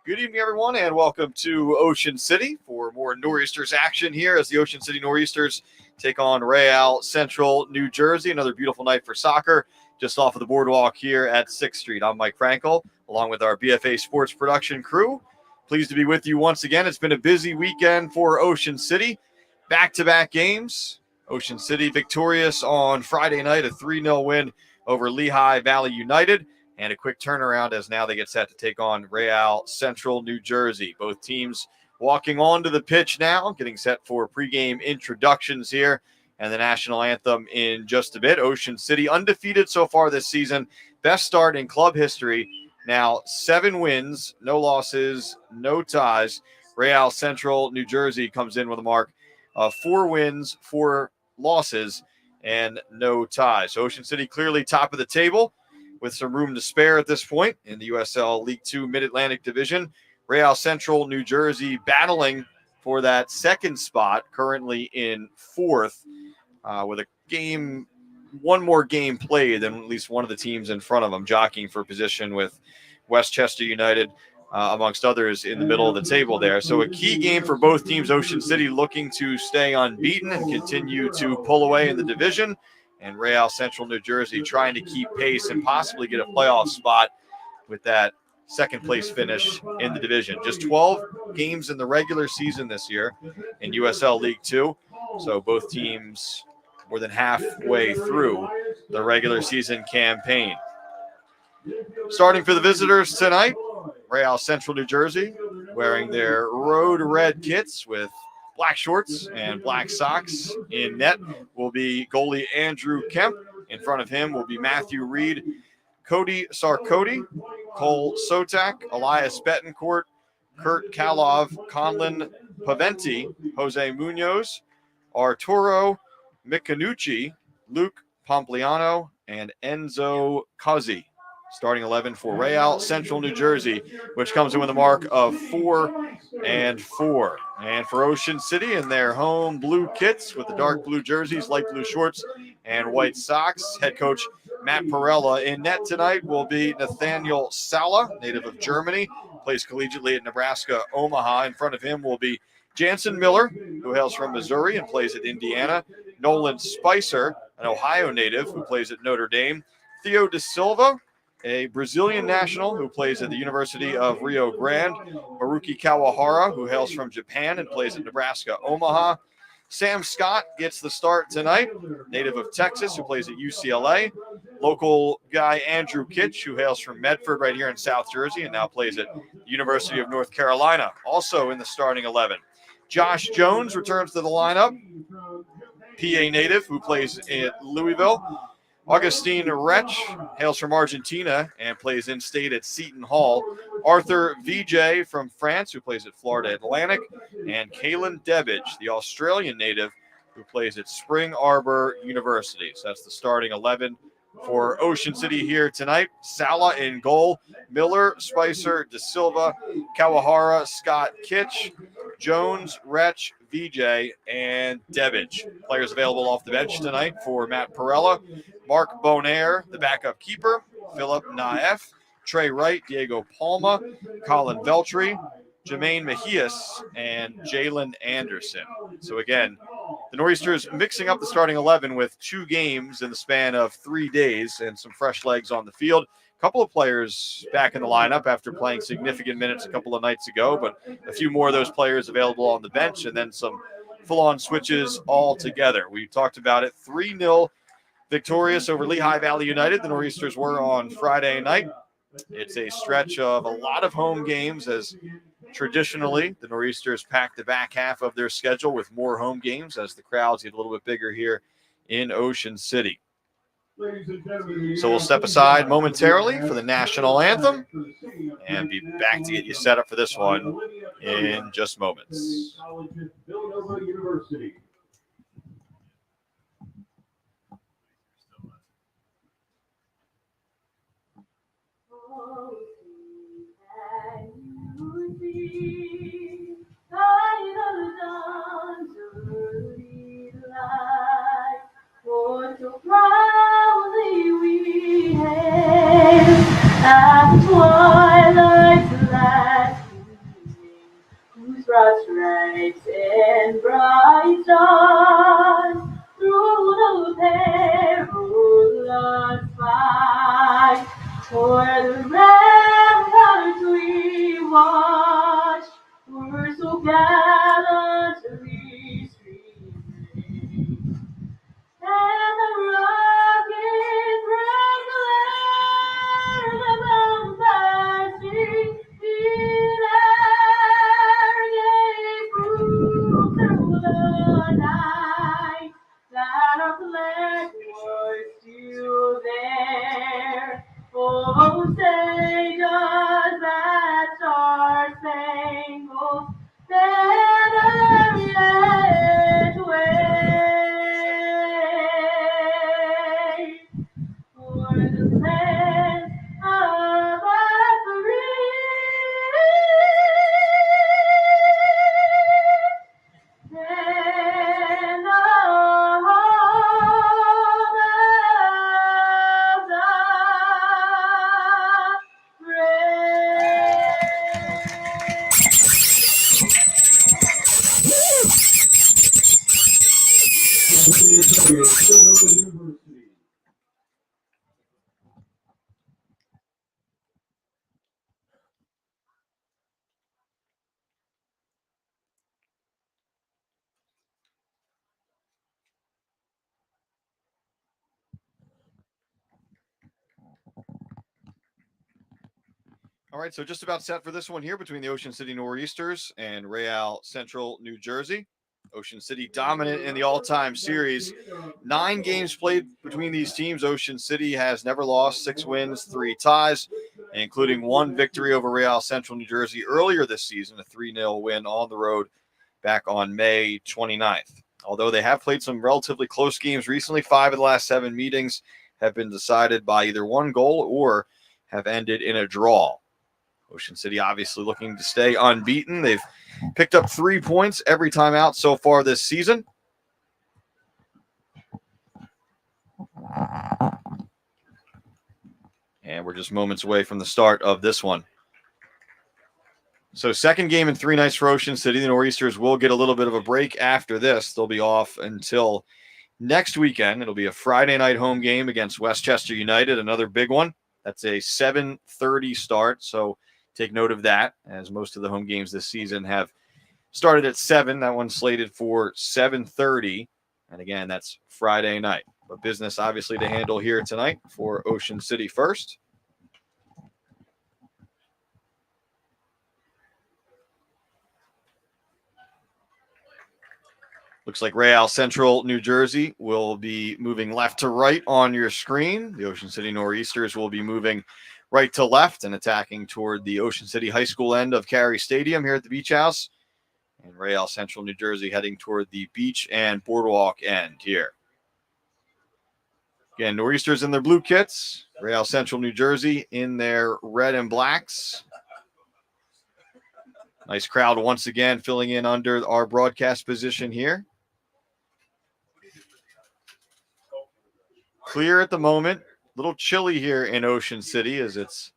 Good evening, everyone, and welcome to Ocean City for more Noreasters action here as the Ocean City Noreasters take on Real Central, New Jersey. Another beautiful night for soccer just off of the boardwalk here at 6th Street. I'm Mike Frankel, along with our BFA Sports production crew. Pleased to be with you once again. It's been a busy weekend for Ocean City. Back-to-back games. Ocean City victorious on Friday night, a 3-0 win over Lehigh Valley United. And a quick turnaround as now they get set to take on Real Central, New Jersey. Both teams walking onto the pitch now, getting set for pregame introductions here and the national anthem in just a bit. Ocean City undefeated so far this season. Best start in club history. Now 7 wins, no losses, no ties. Real Central, New Jersey comes in with a mark of 4 wins, 4 losses, and no ties. So Ocean City clearly top of the table, with some room to spare at this point in the USL League 2 Mid-Atlantic Division. Real Central, New Jersey battling for that second spot, currently in 4th, with one more game played than at least one of the teams in front of them, jockeying for position with Westchester United, amongst others, in the middle of the table there. So a key game for both teams. Ocean City looking to stay unbeaten and continue to pull away in the division, and Real Central, New Jersey trying to keep pace and possibly get a playoff spot with that second place finish in the division. Just 12 games in the regular season this year in USL League 2. So both teams more than halfway through the regular season campaign. Starting for the visitors tonight, Real Central New Jersey, wearing their road red kits with black shorts and black socks. In net will be goalie Andrew Kemp. In front of him will be Matthew Reed, Cody Sarkody, Cole Sotak, Elias Betancourt, Kurt Kalov, Conlon Paventi, Jose Munoz, Arturo Micanucci, Luke Pompliano, and Enzo Cuzzi. Starting 11 for Real Central New Jersey, which comes in with a mark of 4-4. And for Ocean City in their home blue kits with the dark blue jerseys, light blue shorts, and white socks, head coach Matt Perella. In net tonight will be Nathaniel Sala, native of Germany, plays collegiately at Nebraska Omaha. In front of him will be Jansen Miller, who hails from Missouri and plays at Indiana, Nolan Spicer, an Ohio native who plays at Notre Dame, Theo De Silva, a Brazilian national who plays at the University of Rio Grande, Maruki Kawahara, who hails from Japan and plays at Nebraska Omaha. Sam Scott gets the start tonight, native of Texas, who plays at UCLA. Local guy Andrew Kitch, who hails from Medford right here in South Jersey and now plays at the University of North Carolina, also in the starting 11. Josh Jones returns to the lineup, PA native who plays in Louisville. Augustine Retch hails from Argentina and plays in-state at Seton Hall. Arthur Vijay from France, who plays at Florida Atlantic. And Kalen Debbage, the Australian native, who plays at Spring Arbor University. So that's the starting 11 for Ocean City here tonight. Sala in goal, Miller, Spicer, De Silva, Kawahara, Scott, Kitch, Jones, Retch, Vijay, and Debbage. Players available off the bench tonight for Matt Perella: Mark Bonaire, the backup keeper, Philip Naef, Trey Wright, Diego Palma, Colin Veltri, Jermaine Mejias, and Jalen Anderson. So again, the Noreasters mixing up the starting 11 with 2 games in the span of 3 days and some fresh legs on the field. A couple of players back in the lineup after playing significant minutes a couple of nights ago, but a few more of those players available on the bench, and then some full-on switches all together. We talked about it, 3-0 victorious over Lehigh Valley United. The Noreasters were on Friday night. It's a stretch of a lot of home games, as traditionally the Noreasters pack the back half of their schedule with more home games as the crowds get a little bit bigger here in Ocean City. So we'll step aside momentarily for the national anthem and be back to get you set up for this one in just moments. For so proudly we hail at twilight's last evening, whose broad stripes and bright stars through the perilous fight, o'er the ramparts we watched, were so gallantly streaming. And the rockets rang glare, the bombastic in air gave proof through the night that our flag was still there. Oh, say does that star-spangled banner yet wave for the land of our free and the home of the brave. All right, so just about set for this one here between the Ocean City Noreasters and Real Central New Jersey. Ocean City dominant in the all-time series. 9 games played between these teams. Ocean City has never lost, 6 wins, 3 ties, including 1 victory over Real Central New Jersey earlier this season, a 3-0 win on the road back on May 29th. Although they have played some relatively close games recently, 5 of the last 7 meetings have been decided by either 1 goal or have ended in a draw. Ocean City obviously looking to stay unbeaten. They've picked up 3 points every time out so far this season. And we're just moments away from the start of this one. So second game in 3 nights for Ocean City. The Noreasters will get a little bit of a break after this. They'll be off until next weekend. It'll be a Friday night home game against Westchester United, another big one. That's a 7:30 start, so take note of that, as most of the home games this season have started at 7. That one's slated for 7:30. And again, that's Friday night. But business obviously to handle here tonight for Ocean City first. Looks like Real Central New Jersey will be moving left to right on your screen. The Ocean City Noreasters will be moving right to left and attacking toward the Ocean City High School end of Carey Stadium here at the Beach House. And Real Central New Jersey heading toward the beach and boardwalk end here. Again, Noreasters in their blue kits. Real Central New Jersey in their red and blacks. Nice crowd once again filling in under our broadcast position here. Clear at the moment. A little chilly here in Ocean City as it's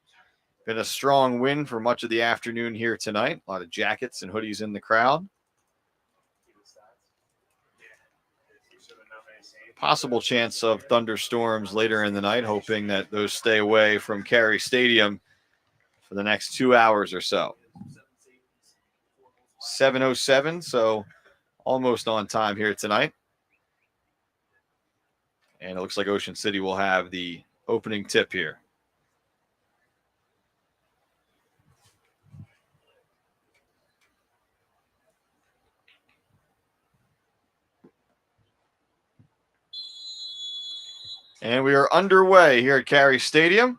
been a strong wind for much of the afternoon here tonight. A lot of jackets and hoodies in the crowd. Possible chance of thunderstorms later in the night, hoping that those stay away from Carey Stadium for the next 2 hours or so. 7:07, so almost on time here tonight. And it looks like Ocean City will have the opening tip here. And we are underway here at Carey Stadium.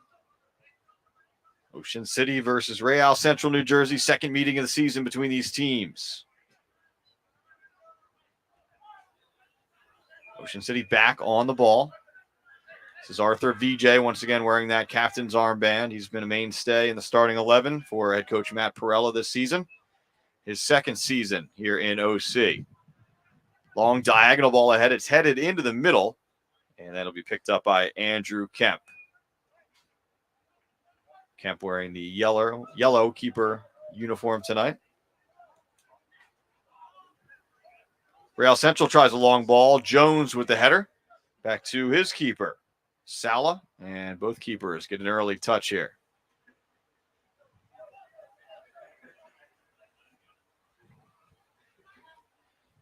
Ocean City versus Real Central New Jersey, second meeting of the season between these teams. Ocean City back on the ball. This is Arthur VJ once again wearing that captain's armband. He's been a mainstay in the starting 11 for head coach Matt Perella this season. His second season here in OC. Long diagonal ball ahead. It's headed into the middle, and that'll be picked up by Andrew Kemp. Kemp wearing the yellow keeper uniform tonight. Real Central tries a long ball. Jones with the header. Back to his keeper, Sala, and both keepers get an early touch here.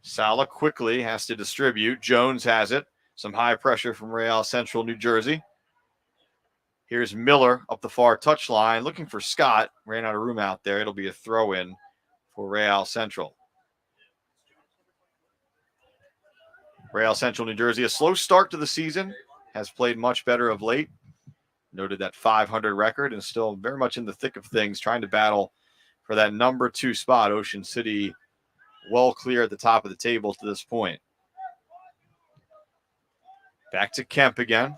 Sala quickly has to distribute. Jones has it. Some high pressure from Real Central New Jersey. Here's Miller up the far touchline, looking for Scott. Ran out of room out there. It'll be a throw-in for Real Central. Real Central New Jersey, a slow start to the season, has played much better of late. Noted that 500 record and still very much in the thick of things, trying to battle for that number 2 spot. Ocean City well clear at the top of the table to this point. Back to Kemp again.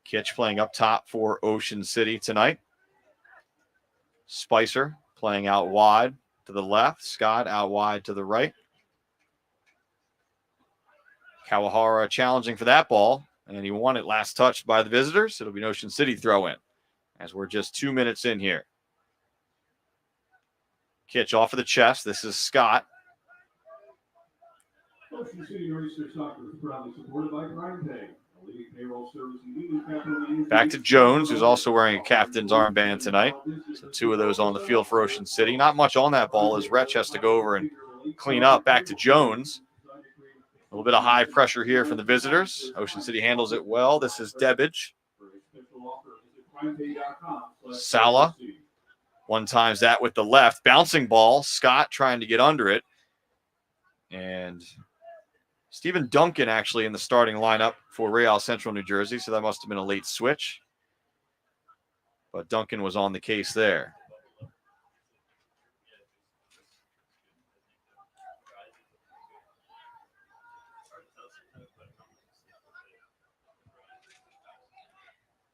Kitch playing up top for Ocean City tonight. Spicer playing out wide to the left. Scott out wide to the right. Kawahara challenging for that ball, and he won it last touched by the visitors. It'll be an Ocean City throw-in as we're just 2 minutes in here. Kitch off of the chest. This is Scott. Ocean City Noreasters Soccer is proudly supported by Frankel. Back to Jones, who's also wearing a captain's armband tonight. So 2 of those on the field for Ocean City. Not much on that ball as Retch has to go over and clean up. Back to Jones. A little bit of high pressure here from the visitors. Ocean City handles it well. This is Debbage. Sala. One times that with the left. Bouncing ball. Scott trying to get under it. And Stephen Duncan actually in the starting lineup for Real Central New Jersey. So that must have been a late switch. But Duncan was on the case there.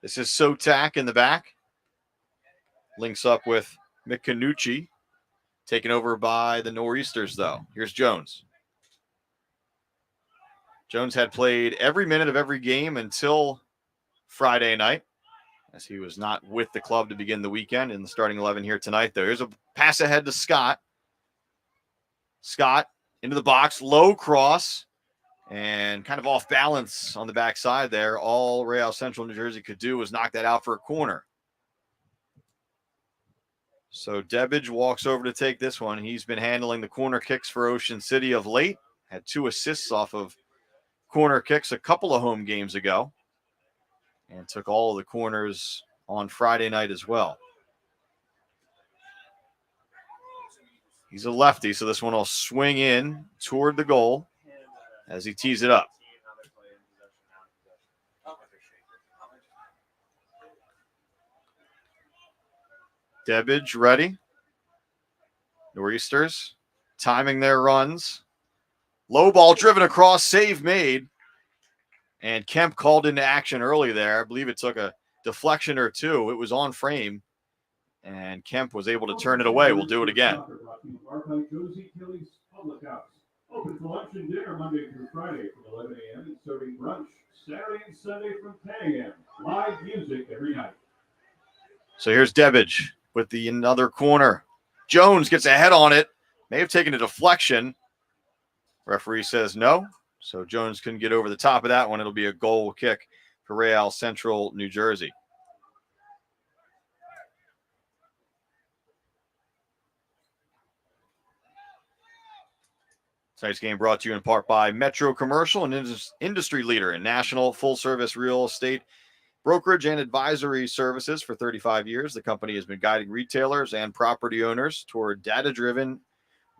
This is Sotak in the back. Links up with Mikanucci. Taken over by the Noreasters, though. Here's Jones. Jones had played every minute of every game until Friday night, as he was not with the club to begin the weekend in the starting 11 here tonight, though. Here's a pass ahead to Scott. Scott into the box, low cross, and kind of off balance on the backside there. All Real Central New Jersey could do was knock that out for a corner. So Debbage walks over to take this one. He's been handling the corner kicks for Ocean City of late. Had 2 assists off of corner kicks a couple of home games ago. And took all of the corners on Friday night as well. He's a lefty, so this one will swing in toward the goal as he tees it up. Debbage ready. Noreasters timing their runs. Low ball driven across, save made. And Kemp called into action early there. I believe it took a deflection or two. It was on frame. And Kemp was able to turn it away. We'll do it again. Open for lunch and dinner Monday through Friday from 11 a.m. and serving brunch Saturday and Sunday from 10 a.m. Live music every night. So here's Debbage with the another corner. Jones gets a head on it. May have taken a deflection. Referee says no. So Jones couldn't get over the top of that one. It'll be a goal kick for Real Central New Jersey. Tonight's game brought to you in part by Metro Commercial, an industry leader in national full-service real estate brokerage and advisory services for 35 years. The company has been guiding retailers and property owners toward data-driven,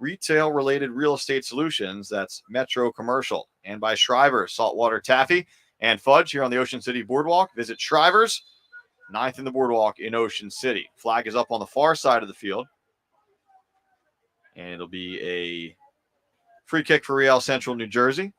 retail-related real estate solutions. That's Metro Commercial. And by Shriver's Saltwater Taffy and Fudge here on the Ocean City Boardwalk. Visit Shriver's, 9th in the Boardwalk in Ocean City. Flag is up on the far side of the field. And it'll be a free kick for Real Central New Jersey.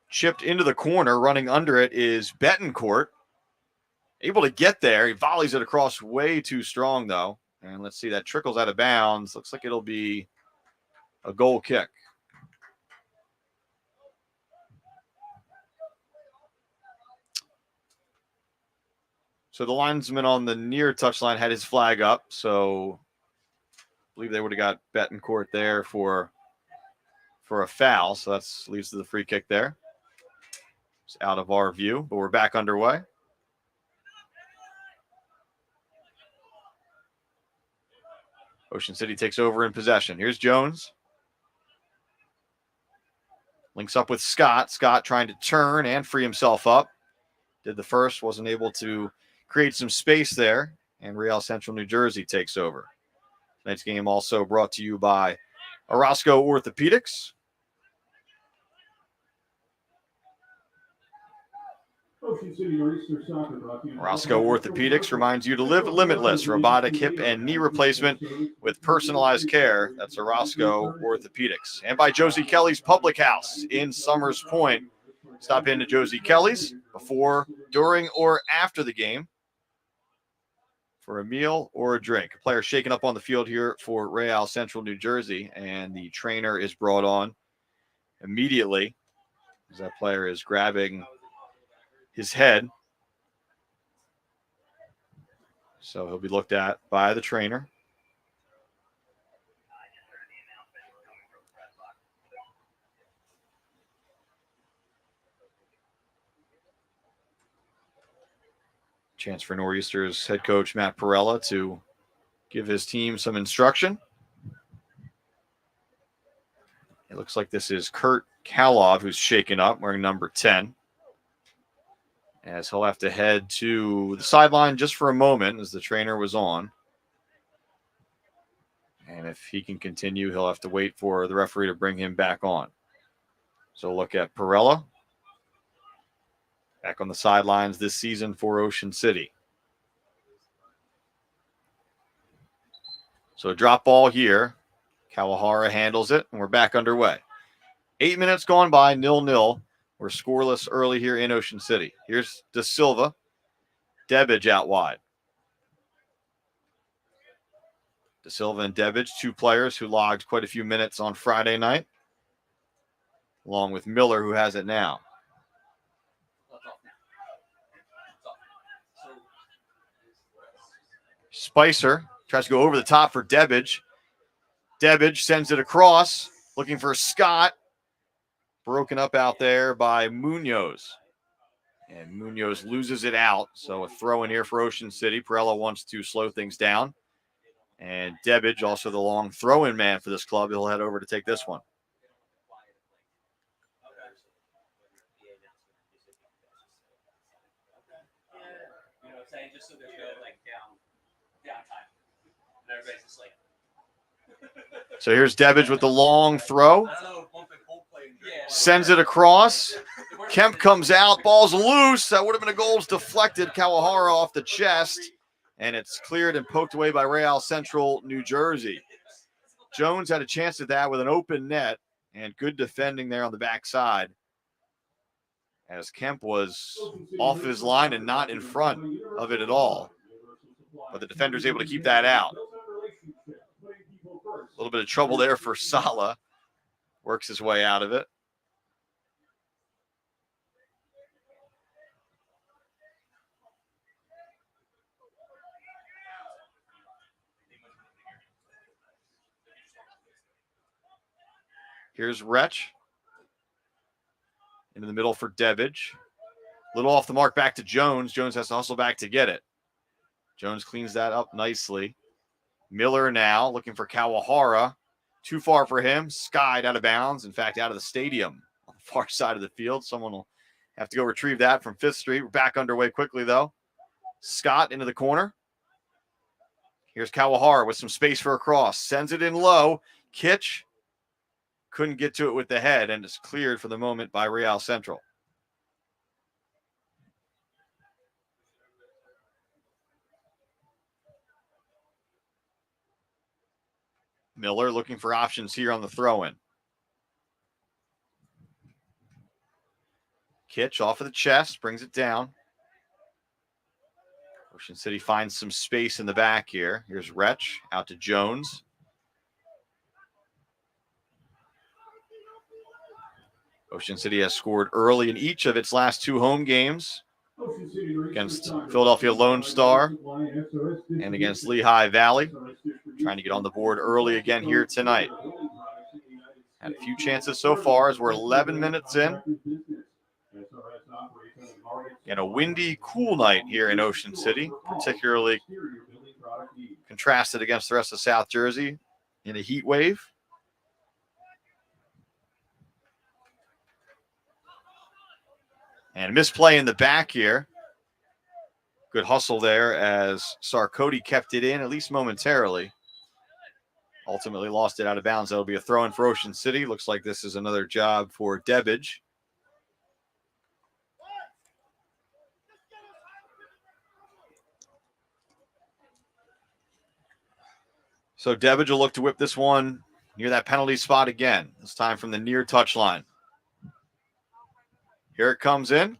Chipped into the corner, running under it is Betancourt. Able to get there. He volleys it across way too strong, though. And let's see, that trickles out of bounds. Looks like it'll be a goal kick. So the linesman on the near touchline had his flag up. So I believe they would have got Betancourt there for a foul. So that leads to the free kick there. It's out of our view, but we're back underway. Ocean City takes over in possession. Here's Jones. Links up with Scott. Scott trying to turn and free himself up. Did the first, wasn't able to create some space there, and Real Central New Jersey takes over. Tonight's game also brought to you by Orozco Orthopedics. Orozco Orthopedics reminds you to live limitless. Robotic hip and knee replacement with personalized care. That's Orozco Orthopedics. And by Josie Kelly's Public House in Summers Point. Stop into Josie Kelly's before, during, or after the game for a meal or a drink. A player shaken up on the field here for Real Central New Jersey, and the trainer is brought on immediately as that player is grabbing his head. So he'll be looked at by the trainer. Chance for Noreasters head coach Matt Perella to give his team some instruction. It looks like this is Kurt Kalov who's shaken up, wearing number 10. As he'll have to head to the sideline just for a moment as the trainer was on. And if he can continue, he'll have to wait for the referee to bring him back on. So look at Perella. Back on the sidelines this season for Ocean City. So drop ball here. Kawahara handles it, and we're back underway. 8 minutes gone by, 0-0. We're scoreless early here in Ocean City. Here's De Silva. Debbage out wide. De Silva and Debbage, two players who logged quite a few minutes on Friday night, along with Miller, who has it now. Spicer tries to go over the top for Debbage. Debbage sends it across, looking for Scott. Broken up out there by Munoz. And Munoz loses it out. So a throw in here for Ocean City. Perella wants to slow things down. And Debbage, also the long throw-in man for this club, he'll head over to take this one. So here's Debbage with the long throw. Sends it across. Kemp comes out. Ball's loose. That would have been a goal. It's deflected. Kawahara off the chest. And it's cleared and poked away by Real Central, New Jersey. Jones had a chance at that with an open net. And good defending there on the backside. As Kemp was off his line and not in front of it at all. But the defender's able to keep that out. A little bit of trouble there for Sala. Works his way out of it. Here's Wretch. Into the middle for Debbage. Little off the mark back to Jones. Jones has to hustle back to get it. Jones cleans that up nicely. Miller now looking for Kawahara. Too far for him. Skied out of bounds. In fact, out of the stadium on the far side of the field. Someone will have to go retrieve that from 5th Street. We're back underway quickly, though. Scott into the corner. Here's Kawahara with some space for a cross. Sends it in low. Kitch couldn't get to it with the head, and it's cleared for the moment by Real Central. Miller looking for options here on the throw-in. Kitch off of the chest, brings it down. Ocean City finds some space in the back here. Here's Wretch out to Jones. Ocean City has scored early in each of its last 2 home games against Philadelphia Lone Star and against Lehigh Valley. Trying to get on the board early again here tonight. Had a few chances so far as we're 11 minutes in. And a windy, cool night here in Ocean City, particularly contrasted against the rest of South Jersey in a heat wave. And misplay in the back here. Good hustle there as Sarkoti kept it in, at least momentarily. Ultimately lost it out of bounds. That'll be a throw-in for Ocean City. Looks like this is another job for Debbage. So Debbage will look to whip this one near that penalty spot again. This time from the near touchline. Here it comes in.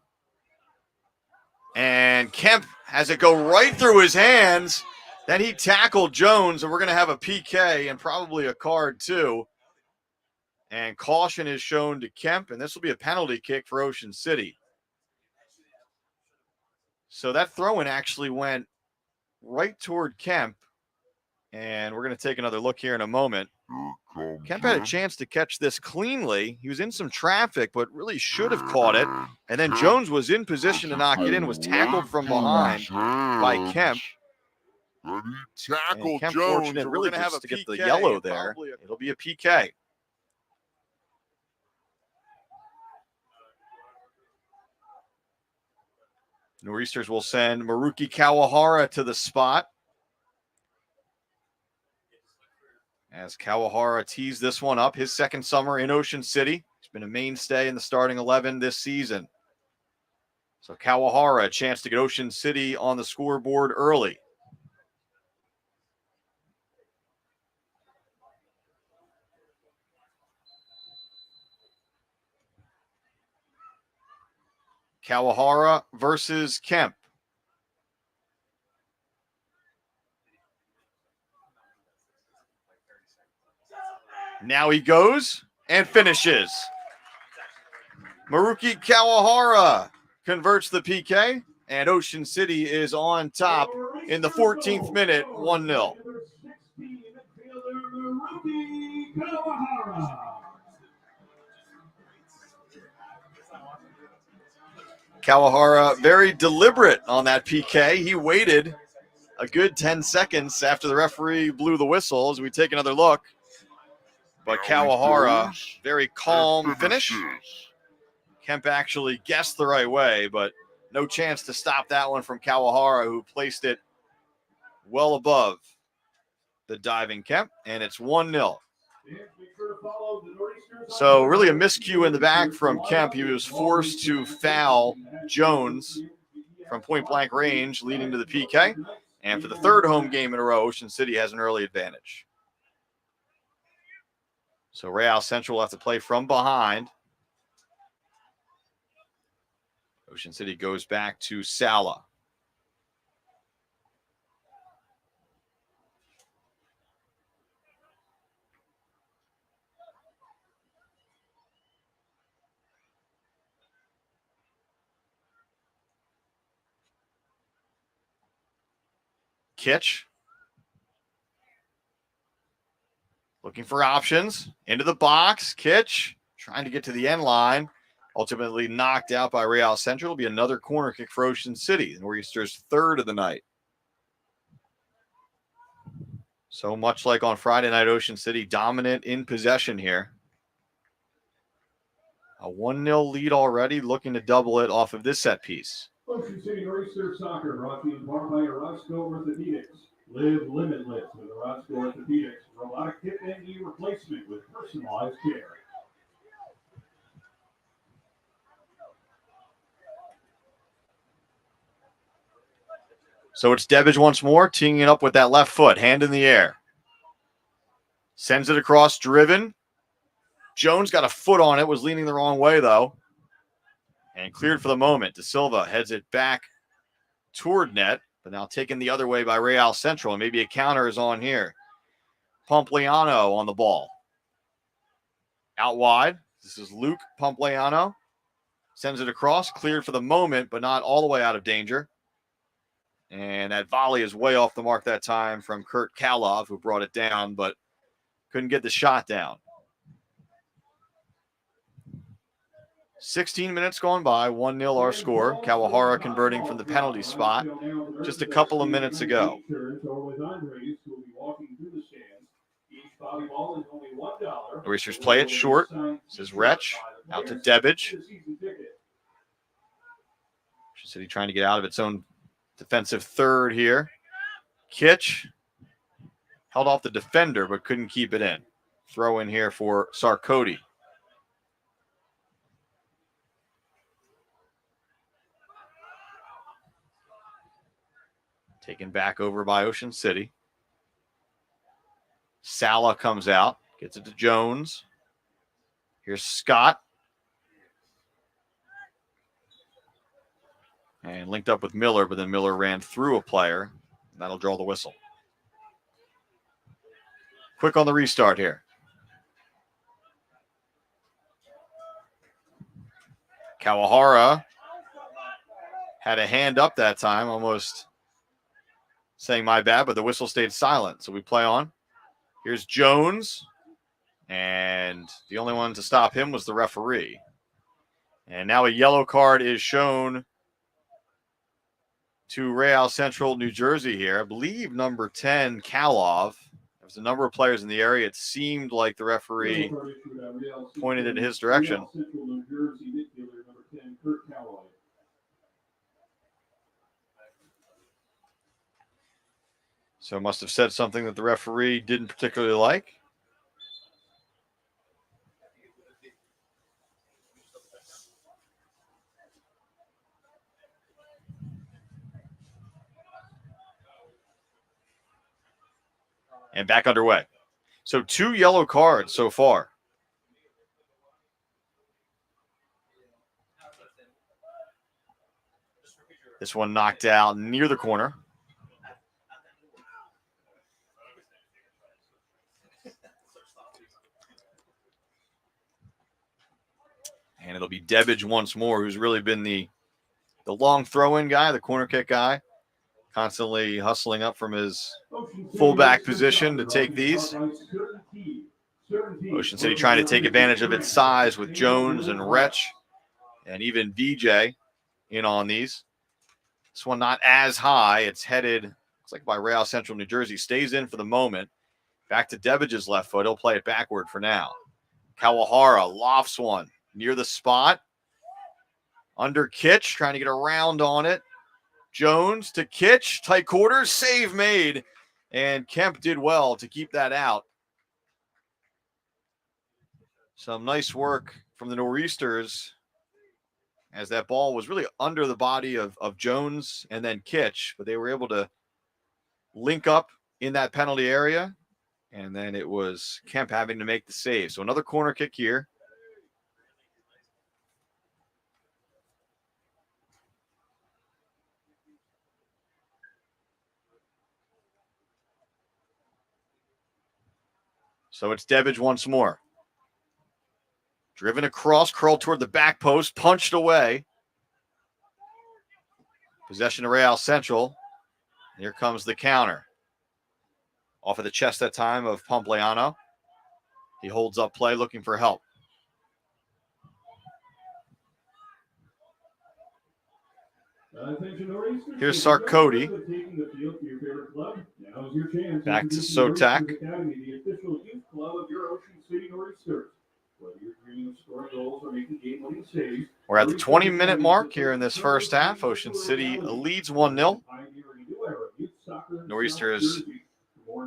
And Kemp has it go right through his hands. Then he tackled Jones, and we're going to have a PK and probably a card too. And caution is shown to Kemp, and this will be a penalty kick for Ocean City. So that throw-in actually went right toward Kemp, And we're going to take another look here in a moment. Kemp had a chance to catch this cleanly. He was in some traffic, but really should have caught it. And then Jones was in position to knock it in, was tackled from behind by Kemp. And he And tackled Kemp Jones. fortunate We're really going to have just a to get the PK, yellow there. It'll be a PK. Noreasters will send Maruki Kawahara to the spot. As Kawahara tees this one up, his second summer in Ocean City. He's been a mainstay in the starting 11 this season. So Kawahara, a chance to get Ocean City on the scoreboard early. Kawahara versus Kemp. Now he goes and finishes. Maruki Kawahara converts the PK, and Ocean City is on top in the 14th minute, 1-0. Kawahara very deliberate on that PK. He waited a good 10 seconds after the referee blew the whistle as we take another look. But Kawahara, very calm finish. Kemp actually guessed the right way, but no chance to stop that one from Kawahara, who placed it well above the diving Kemp, and it's 1-0. So really a miscue in the back from Kemp. He was forced to foul Jones from point-blank range, leading to the PK. And for the third home game in a row, Ocean City has an early advantage. So Real Central will have to play from behind. Ocean City goes back to Sala. Kitch. Looking for options. Into the box. Kitch trying to get to the end line. Ultimately knocked out by Real Central. It'll be another corner kick for Ocean City, the Noreasters' third of the night. So much like on Friday night, Ocean City dominant in possession here. A 1-0 lead already, looking to double it off of this set piece. Ocean City Noreasters Soccer brought to you in part by Orozco Orthopedics. Live limitless with Orozco Orthopedics. Robotic hip and knee replacement with personalized care. So it's Debbage once more, teeing it up with that left foot, hand in the air. Sends it across, driven. Jones got a foot on it, was leaning the wrong way, though. And cleared for the moment. De Silva heads it back toward net, but now taken the other way by Real Central. And maybe a counter is on here. Pompliano on the ball. Out wide. This is Luke Pompliano. Sends it across, cleared for the moment, but not all the way out of danger. And that volley is way off the mark that time from Kurt Kalov, who brought it down, but couldn't get the shot down. 16 minutes gone by, 1-0 our score. Kawahara converting from the penalty spot just a couple of minutes ago. Noreasters play it short. This is Wretch out to Debbage. Ocean City trying to get out of its own defensive third here. Kitch held off the defender, but couldn't keep it in. Throw in here for Sarkoti. Taken back over by Ocean City. Sala comes out, gets it to Jones. Here's Scott. And linked up with Miller, but then Miller ran through a player. That'll draw the whistle. Quick on the restart here. Kawahara had a hand up that time, almost saying my bad, but the whistle stayed silent. So we play on. Here's Jones. And the only one to stop him was the referee. And now a yellow card is shown to Real Central, New Jersey here. I believe number 10, Kalov. There was a number of players in the area. It seemed like the referee pointed in his direction. Real Central, New Jersey, midfielder number 10, Kurt Calloway. So must have said something that the referee didn't particularly like. And back underway. So 2 yellow cards so far. This one knocked out near the corner. And it'll be Debbage once more, who's really been the long throw-in guy, the corner kick guy, constantly hustling up from his fullback position to take these. Ocean City trying to take advantage of its size with Jones and Wretch and even VJ in on these. This one not as high. It's headed, looks like by Real Central, New Jersey. Stays in for the moment. Back to Debbage's left foot. He'll play it backward for now. Kawahara lofts one near the spot. Under Kitch, trying to get around on it. Jones to Kitch, tight quarters, save made. And Kemp did well to keep that out. Some nice work from the Noreasters as that ball was really under the body of Jones and then Kitch, but they were able to link up in that penalty area. And then it was Kemp having to make the save. So another corner kick here. So it's Debbage once more. Driven across, curled toward the back post, punched away. Possession to Real Central. Here comes the counter. Off of the chest that time of Pompleano. He holds up play, looking for help. Here's Sarkody. Back to Sotak. We're at the 20-minute mark here in this first half. Ocean City leads 1-0. Noreasters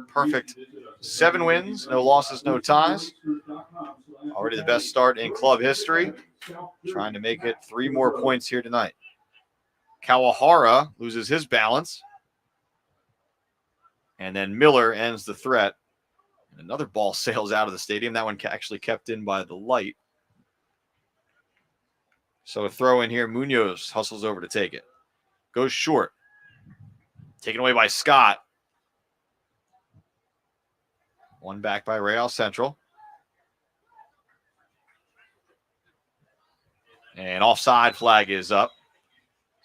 perfect 7 wins, no losses, no ties. Already the best start in club history. Trying to make it 3 more points here tonight. Kawahara loses his balance. And then Miller ends the threat. And another ball sails out of the stadium. That one actually kept in by the light. So a throw in here. Munoz hustles over to take it. Goes short. Taken away by Scott. One back by Real Central. And offside flag is up.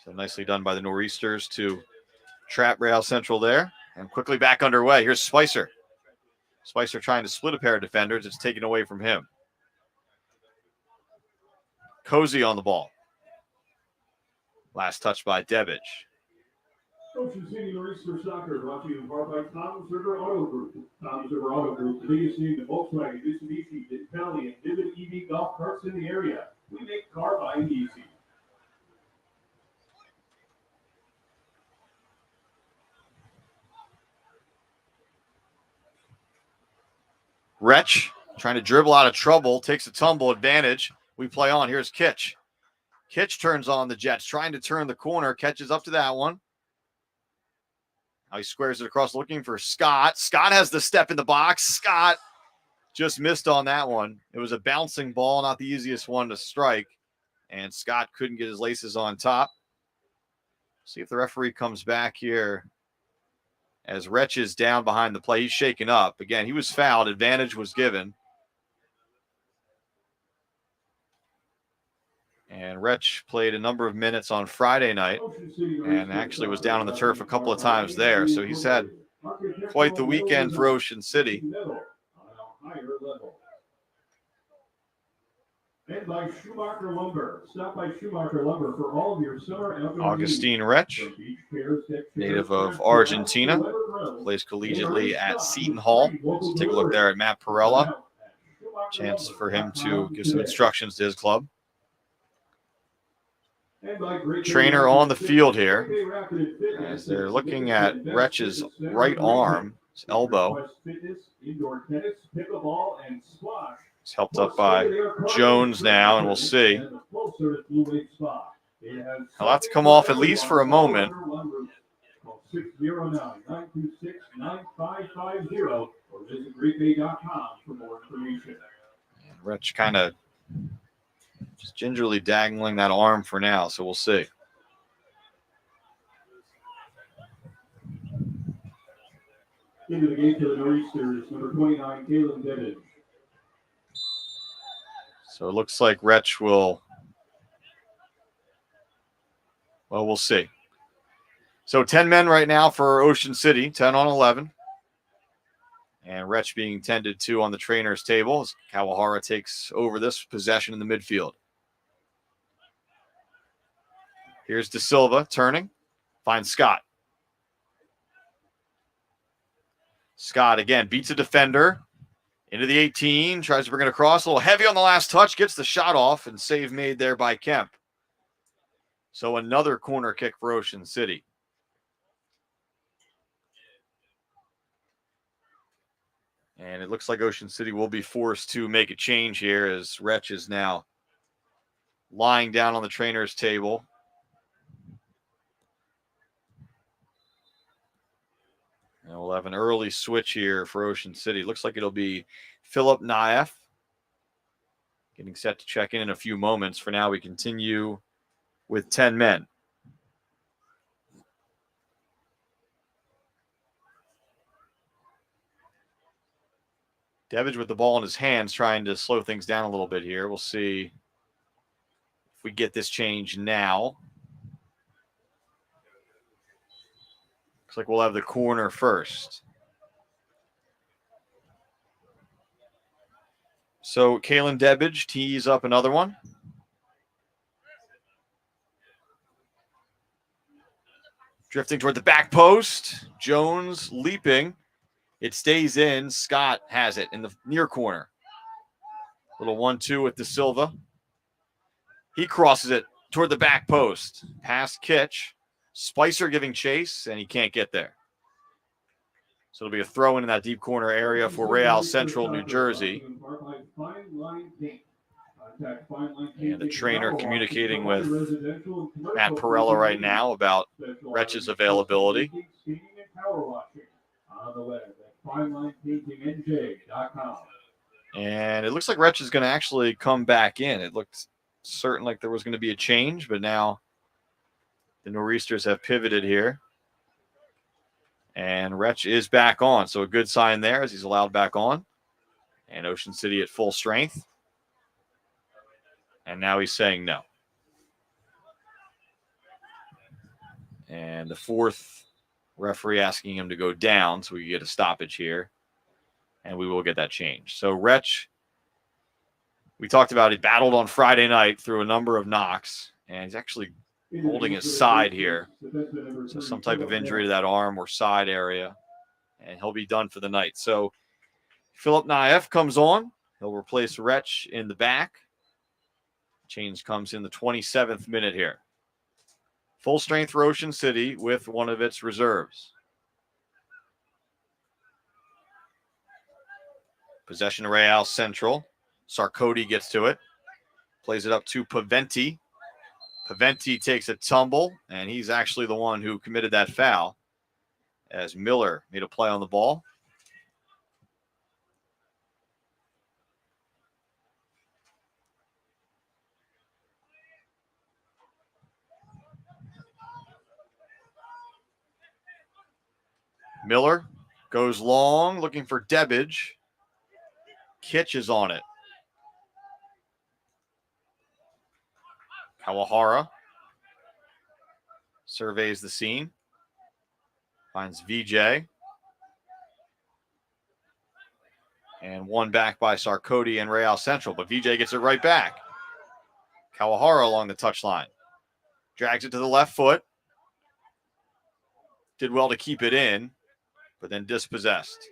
So nicely done by the Noreasters to trap Real Central there. And quickly back underway. Here's Spicer. Spicer trying to split a pair of defenders. It's taken away from him. Cozy on the ball. Last touch by Debbage. Ocean City Noreaster Soccer brought to you in part by Thomas River Auto Group. Thomas River Auto Group, the biggest name in Volkswagen, Mitsubishi, Denali, and Vivid EV golf carts in the area. We make car buying easy. Wretch trying to dribble out of trouble, takes a tumble advantage. We play on. Here's Kitch. Kitch turns on the Jets, trying to turn the corner, catches up to that one. Now he squares it across, looking for Scott. Scott has the step in the box. Scott just missed on that one. It was a bouncing ball, not the easiest one to strike. And Scott couldn't get his laces on top. See if the referee comes back here. As Wretch is down behind the play, he's shaken up. Again, he was fouled. Advantage was given. And Wretch played a number of minutes on Friday night and actually was down on the turf a couple of times there. So he's had quite the weekend for Ocean City. And by Schumacher Lumber. Stop by Schumacher Lumber for all of your summer outdoor Augustine Wretch, native of Argentina, plays collegiately at Seton Hall. So take a look there at Matt Perella. Chance for him to give some instructions to his club. Trainer on the field here as they're looking at Wretch's right arm, his elbow. It's helped up by Jones now, and we'll see. I'll have to come off at least for a moment. 609-926-9550 or visit greatbay.com for more information. Wretch kind of just gingerly dangling that arm for now, so we'll see. Into the gate for the Noreasters, number 29, Caleb Devitt. So it looks like Wretch will, well, we'll see. So 10 men right now for Ocean City, 10 on 11. And Wretch being tended to on the trainer's table as Kawahara takes over this possession in the midfield. Here's De Silva turning, finds Scott. Scott again beats a defender. Into the 18, tries to bring it across. A little heavy on the last touch, gets the shot off, and save made there by Kemp. So another corner kick for Ocean City. And it looks like Ocean City will be forced to make a change here as Wretch is now lying down on the trainer's table. And we'll have an early switch here for Ocean City. Looks like it'll be Philip Naef getting set to check in a few moments. For now, we continue with 10 men. Devitt with the ball in his hands, trying to slow things down a little bit here. We'll see if we get this change now. Looks like we'll have the corner first. So Kalen Debbage tees up another one. Drifting toward the back post. Jones leaping. It stays in. Scott has it in the near corner. Little 1-2 with De Silva. He crosses it toward the back post. Pass Kitch. Spicer giving chase, and he can't get there. So it'll be a throw in that deep corner area for Real Central, New Jersey. And the trainer communicating with Matt Perella right now about Wretch's availability. And it looks like Wretch is going to actually come back in. It looked certain like there was going to be a change, but now the Noreasters have pivoted here. And Wretch is back on. So a good sign there as he's allowed back on. And Ocean City at full strength. And now he's saying no. And the fourth referee asking him to go down so we can get a stoppage here. And we will get that change. So Wretch, we talked about, he battled on Friday night through a number of knocks. And he's actually holding his side here. So some type of injury to that arm or side area. And he'll be done for the night. So Philip Naef comes on. He'll replace Wretch in the back. Change comes in the 27th minute here. Full strength for Ocean City with one of its reserves. Possession to Real Central. Sarkoti gets to it. Plays it up to Paventi. Paventi takes a tumble, and he's actually the one who committed that foul as Miller made a play on the ball. Miller goes long, looking for Debbage. Kitch is on it. Kawahara surveys the scene. Finds VJ. And one back by Sarkoti and Real Central, but VJ gets it right back. Kawahara along the touchline. Drags it to the left foot. Did well to keep it in, but then dispossessed.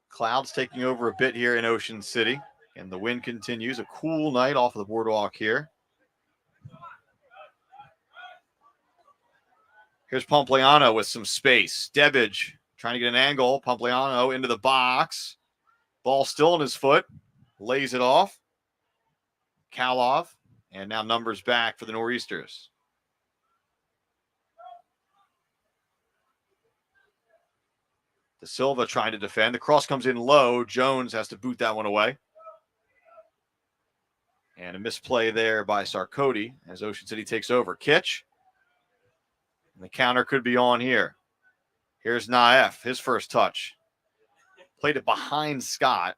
Clouds taking over a bit here in Ocean City, and the wind continues. A cool night off of the boardwalk here. Here's Pompliano with some space. Debbage trying to get an angle. Pompliano into the box. Ball still in his foot. Lays it off. Kalov. And now numbers back for the Noreasters. De Silva trying to defend. The cross comes in low. Jones has to boot that one away. And a misplay there by Sarkoti as Ocean City takes over. Kitch. And the counter could be on here. Here's Naef, his first touch. Played it behind Scott.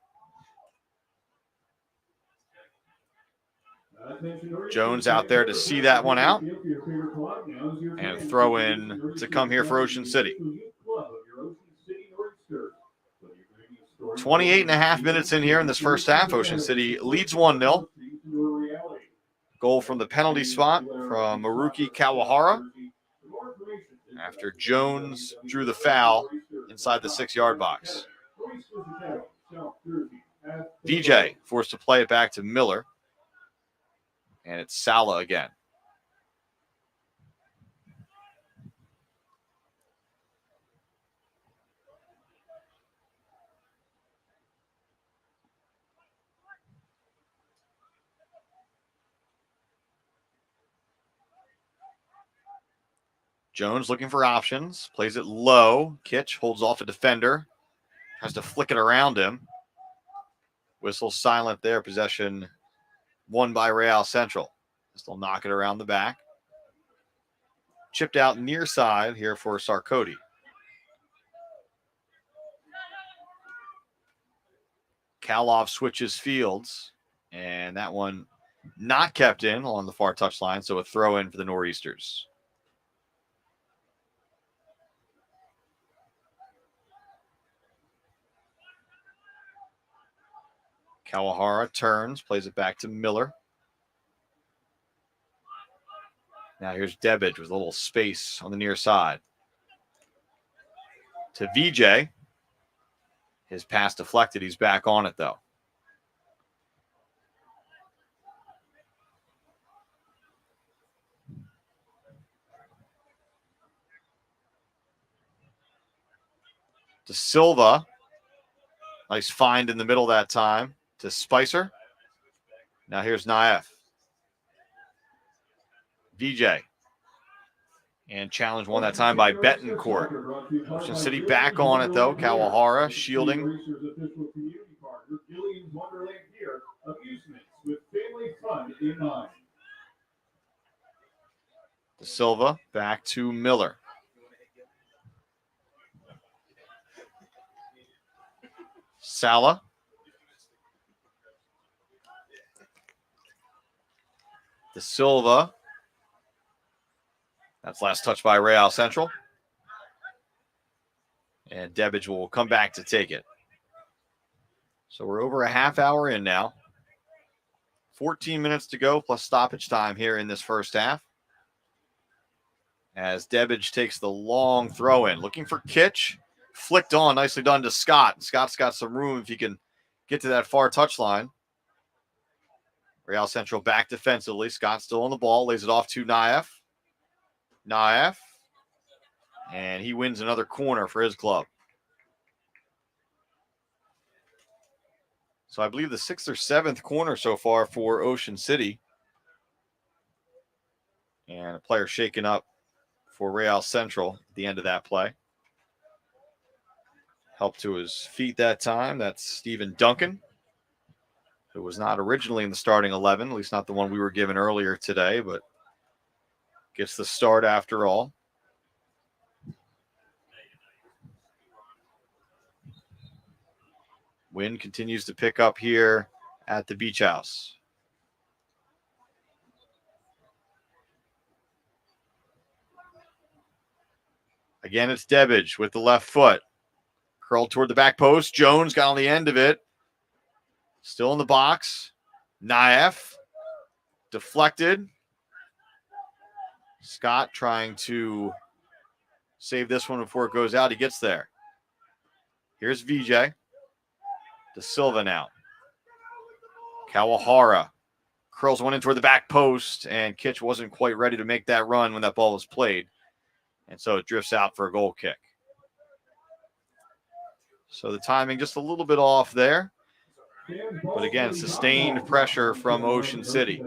Jones out there to see that one out. And throw in to come here for Ocean City. 28.5 minutes in here in this first half. Ocean City leads 1-0. Goal from the penalty spot from Maruki Kawahara after Jones drew the foul inside the 6-yard box. VJ forced to play it back to Miller. And it's Sala again. Jones looking for options. Plays it low. Kitch holds off a defender. Tries to flick it around him. Whistle silent there. Possession won by Real Central. They'll knock it around the back. Chipped out near side here for Sarkoti. Kalov switches fields. And that one not kept in along the far touchline. So a throw in for the Noreasters. Kawahara turns, plays it back to Miller. Now here's Debbage with a little space on the near side. To VJ. His pass deflected. He's back on it, though. De Silva. Nice find in the middle that time. To Spicer. Now here's Naef. VJ. And challenge won that time by Betancourt. Ocean City back on it, though. Kawahara shielding. De Silva back to Miller. Sala. De Silva. That's last touch by Real Central. And Debbage will come back to take it. So we're over a half hour in now. 14 minutes to go plus stoppage time here in this first half. As Debbage takes the long throw in. Looking for Kitch. Flicked on. Nicely done to Scott. Scott's got some room if he can get to that far touchline. Real Central back defensively. Scott still on the ball. Lays it off to Naef. Naef. And he wins another corner for his club. So I believe the 6th or 7th corner so far for Ocean City. And a player shaken up for Real Central at the end of that play. Helped to his feet that time. That's Stephen Duncan, who was not originally in the starting 11, at least not the one we were given earlier today, but gets the start after all. Wind continues to pick up here at the Beach House. Again, it's Debbage with the left foot. Curled toward the back post. Jones got on the end of it. Still in the box. Naef deflected. Scott trying to save this one before it goes out. He gets there. Here's VJ. De Silva now. Kawahara curls one in toward the back post, and Kitch wasn't quite ready to make that run when that ball was played. And so it drifts out for a goal kick. So the timing just a little bit off there. But again, sustained pressure from Ocean City.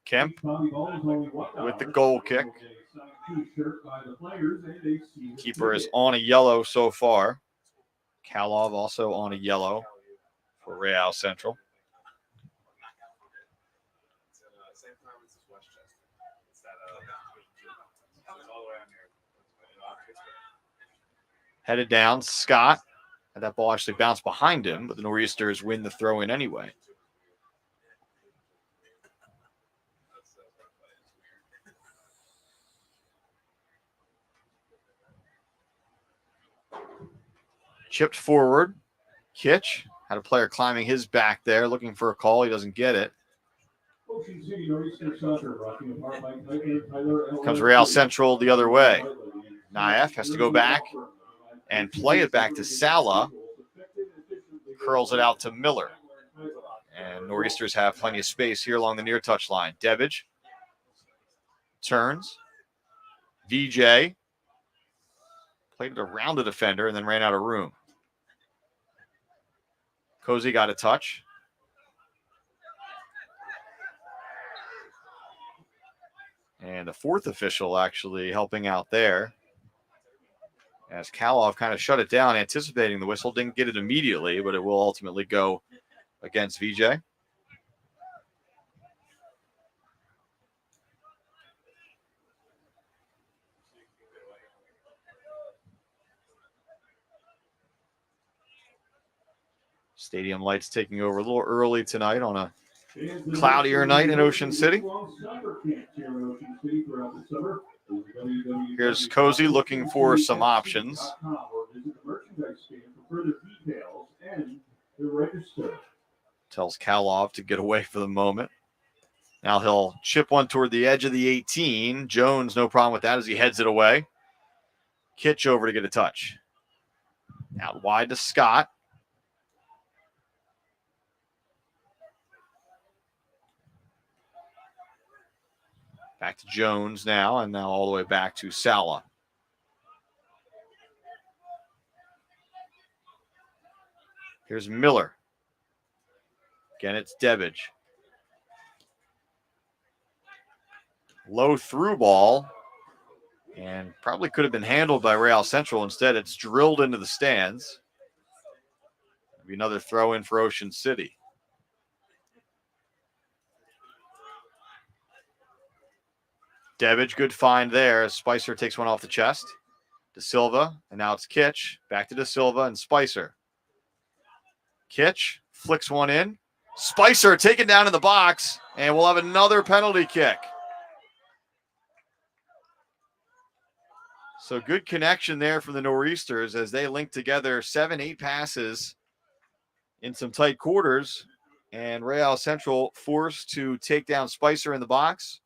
Kemp with the goal kick. Keeper is on a yellow so far. Kalov also on a yellow for Real Central. Headed down, Scott. And that ball actually bounced behind him, but the Noreasters win the throw-in anyway. Chipped forward. Kitch had a player climbing his back there, looking for a call. He doesn't get it. Comes Real Central the other way. Naef has to go back and play it back to Sala. Curls it out to Miller. And Noreasters have plenty of space here along the near touchline. Debbage turns. VJ played it around the defender and then ran out of room. Cozy got a touch. And the fourth official actually helping out there. As Kalov kind of shut it down, anticipating the whistle. Didn't get it immediately, but it will ultimately go against VJ. Stadium lights taking over a little early tonight on a cloudier night in Ocean City. Here's Cozy looking for some options. Tells Kalov to get away for the moment. Now he'll chip one toward the edge of the 18. Jones, no problem with that as he heads it away. Kitch over to get a touch. Out wide to Scott. Back to Jones now, and now all the way back to Sala. Here's Miller. Again, it's Debbage. Low through ball, and probably could have been handled by Real Central. Instead, it's drilled into the stands. Maybe another throw in for Ocean City. Debbage, good find there as Spicer takes one off the chest. De Silva, and now it's Kitch. Back to De Silva and Spicer. Kitch flicks one in. Spicer taken down in the box, and we'll have another penalty kick. So good connection there from the Noreasters as they link together 7-8 passes in some tight quarters, and Real Central forced to take down Spicer in the box.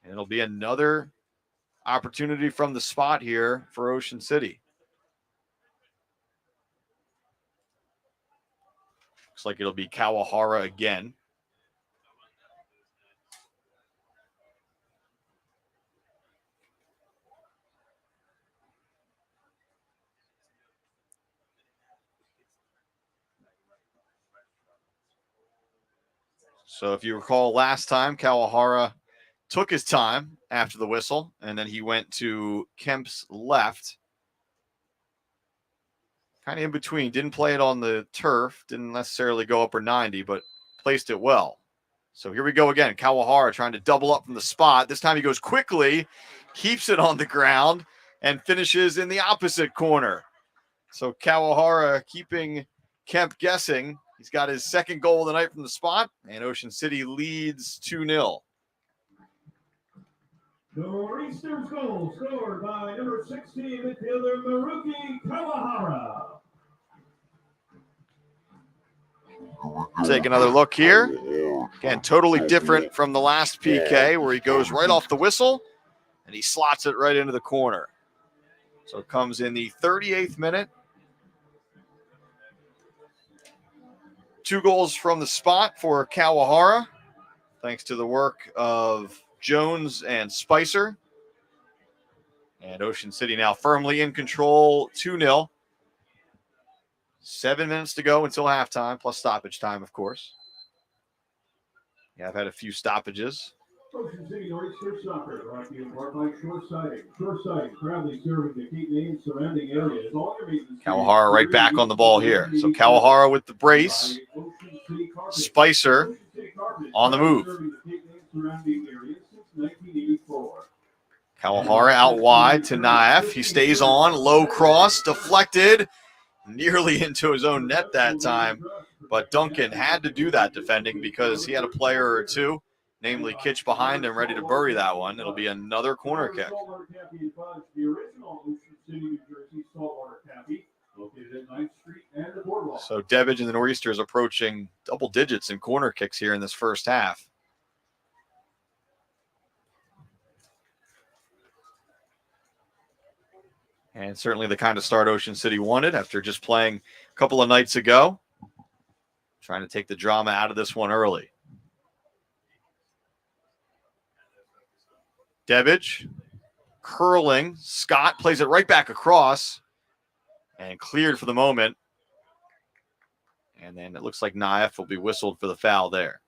And it'll be another opportunity from the spot here for Ocean City. Looks like it'll be Kawahara again. So if you recall last time, Kawahara took his time after the whistle, and then he went to Kemp's left. Kind of in between. Didn't play it on the turf. Didn't necessarily go upper 90, but placed it well. So here we go again. Kawahara trying to double up from the spot. This time he goes quickly, keeps it on the ground, and finishes in the opposite corner. So Kawahara keeping Kemp guessing. He's got his second goal of the night from the spot, and Ocean City leads 2-0. Noreasters goal scored by number 16 midfielder Maruki Kawahara. Take another look here. Again, totally different from the last PK where he goes right off the whistle and he slots it right into the corner. So it comes in the 38th minute. 2 goals from the spot for Kawahara, thanks to the work of Jones and Spicer. And Ocean City now firmly in control, 2-0. 7 minutes to go until halftime, plus stoppage time, of course. Yeah, I've had a few stoppages. Ocean City Noreasters soccer brought to you in part by Shore Siding. Shore Siding proudly serving the Cape May surrounding areas. Kawahara right back on the ball here. So Kawahara with the brace. Spicer on the move. Kawahara out wide to Naif. He stays on. Low cross. Deflected. Nearly into his own net that time. But Duncan had to do that defending because he had a player or two, namely Kitch behind him, ready to bury that one. It'll be another corner kick. So Debbage and the Noreasters approaching double digits in corner kicks here in this first half. And certainly the kind of start Ocean City wanted after just playing a couple of nights ago. Trying to take the drama out of this one early. Debbage curling. Scott plays it right back across and cleared for the moment. And then it looks like Naif will be whistled for the foul there.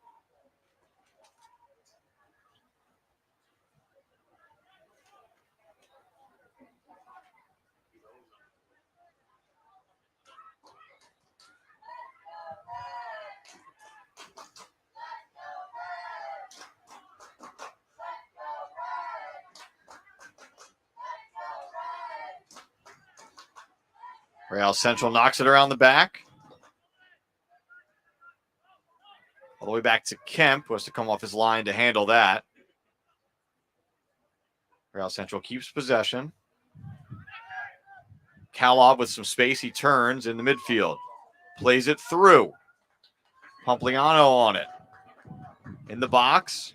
Real Central knocks it around the back. All the way back to Kemp, who has to come off his line to handle that. Real Central keeps possession. Kalov with some space. He turns in the midfield. Plays it through. Pompliano on it. In the box.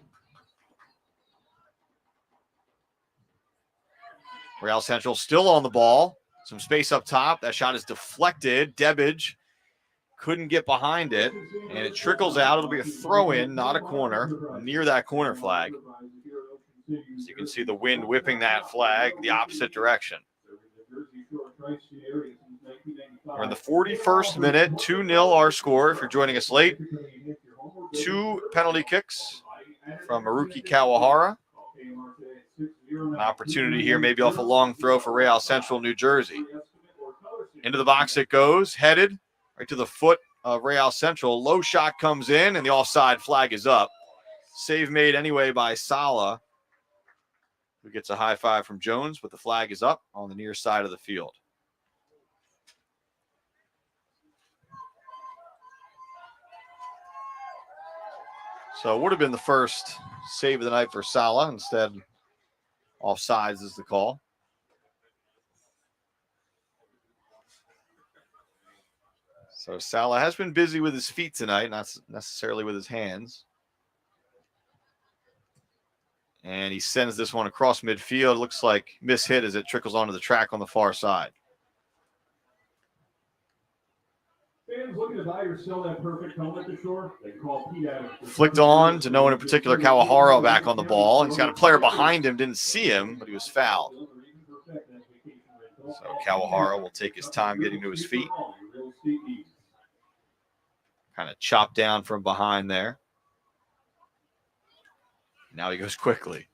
Real Central still on the ball. Some space up top. That shot is deflected. Debbage couldn't get behind it. And it trickles out. It'll be a throw-in, not a corner, near that corner flag. So you can see the wind whipping that flag the opposite direction. We're in the 41st minute. 2-0 our score if you're joining us late. 2 penalty kicks from Maruki Kawahara. An opportunity here, maybe off a long throw for Real Central, New Jersey. Into the box it goes, headed right to the foot of Real Central. Low shot comes in, and the offside flag is up. Save made anyway by Sala, who gets a high five from Jones, but the flag is up on the near side of the field. So it would have been the first save of the night for Sala. Instead, offsides is the call. So Sala has been busy with his feet tonight, not necessarily with his hands. And he sends this one across midfield. Looks like mishit as it trickles onto the track on the far side. Fans looking to buy or sell that perfect home at the Shore? They can call Pete Adams. Flicked on to no one in particular. Kawahara back on the ball. He's got a player behind him. Didn't see him, but he was fouled. So Kawahara will take his time getting to his feet. Kind of chopped down from behind there. Now he goes quickly.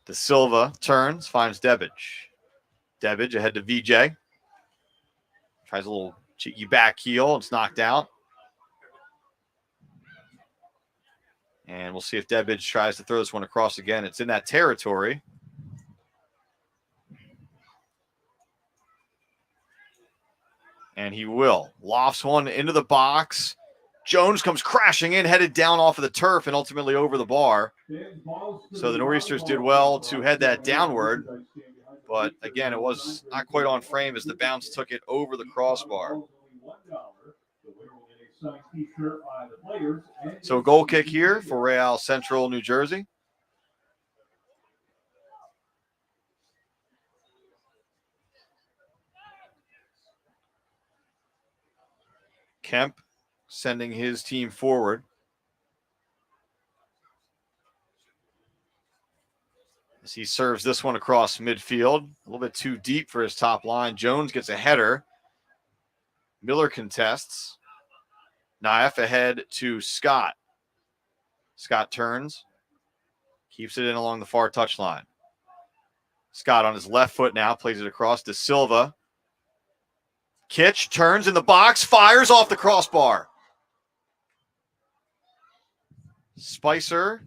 De Silva turns, finds Debbage. Debbage ahead to VJ. Tries a little cheeky back heel. It's knocked out. And we'll see if Debbage tries to throw this one across again. It's in that territory. And he will. Lofts one into the box. Jones comes crashing in, headed down off of the turf and ultimately over the bar. So the Noreasters did well to head that downward. But again, it was not quite on frame as the bounce took it over the crossbar. So a goal kick here for Real Central, New Jersey. Kemp sending his team forward. As he serves this one across midfield. A little bit too deep for his top line. Jones gets a header. Miller contests. Naif ahead to Scott. Scott turns. Keeps it in along the far touchline. Scott on his left foot now. Plays it across to Silva. Kitch turns in the box. Fires off the crossbar. Spicer.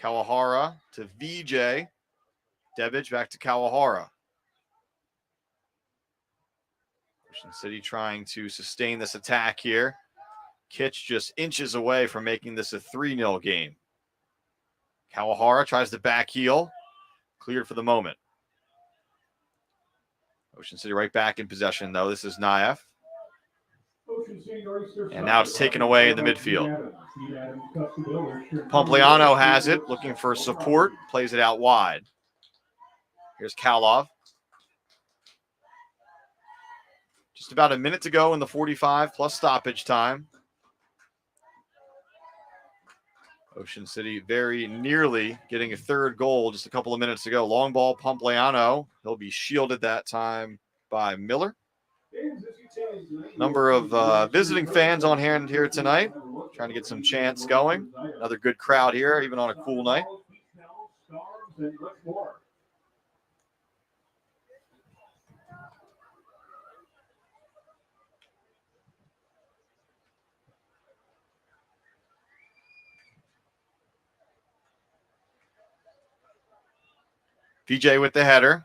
Kawahara to VJ. Devic back to Kawahara. Ocean City trying to sustain this attack here. Kitch just inches away from making this a 3-0 game. Kawahara tries to back heel. Cleared for the moment. Ocean City right back in possession, though. This is Naif. And now it's taken away in the midfield. Pompliano has it, looking for support. Plays it out wide. Here's Kalov. Just about a minute to go in the 45 plus stoppage time. Ocean City very nearly getting a third goal just a couple of minutes ago. Long ball, Pompliano. He'll be shielded that time by Miller. Number of visiting fans on hand here tonight. Trying to get some chants going. Another good crowd here, even on a cool night. VJ with the header.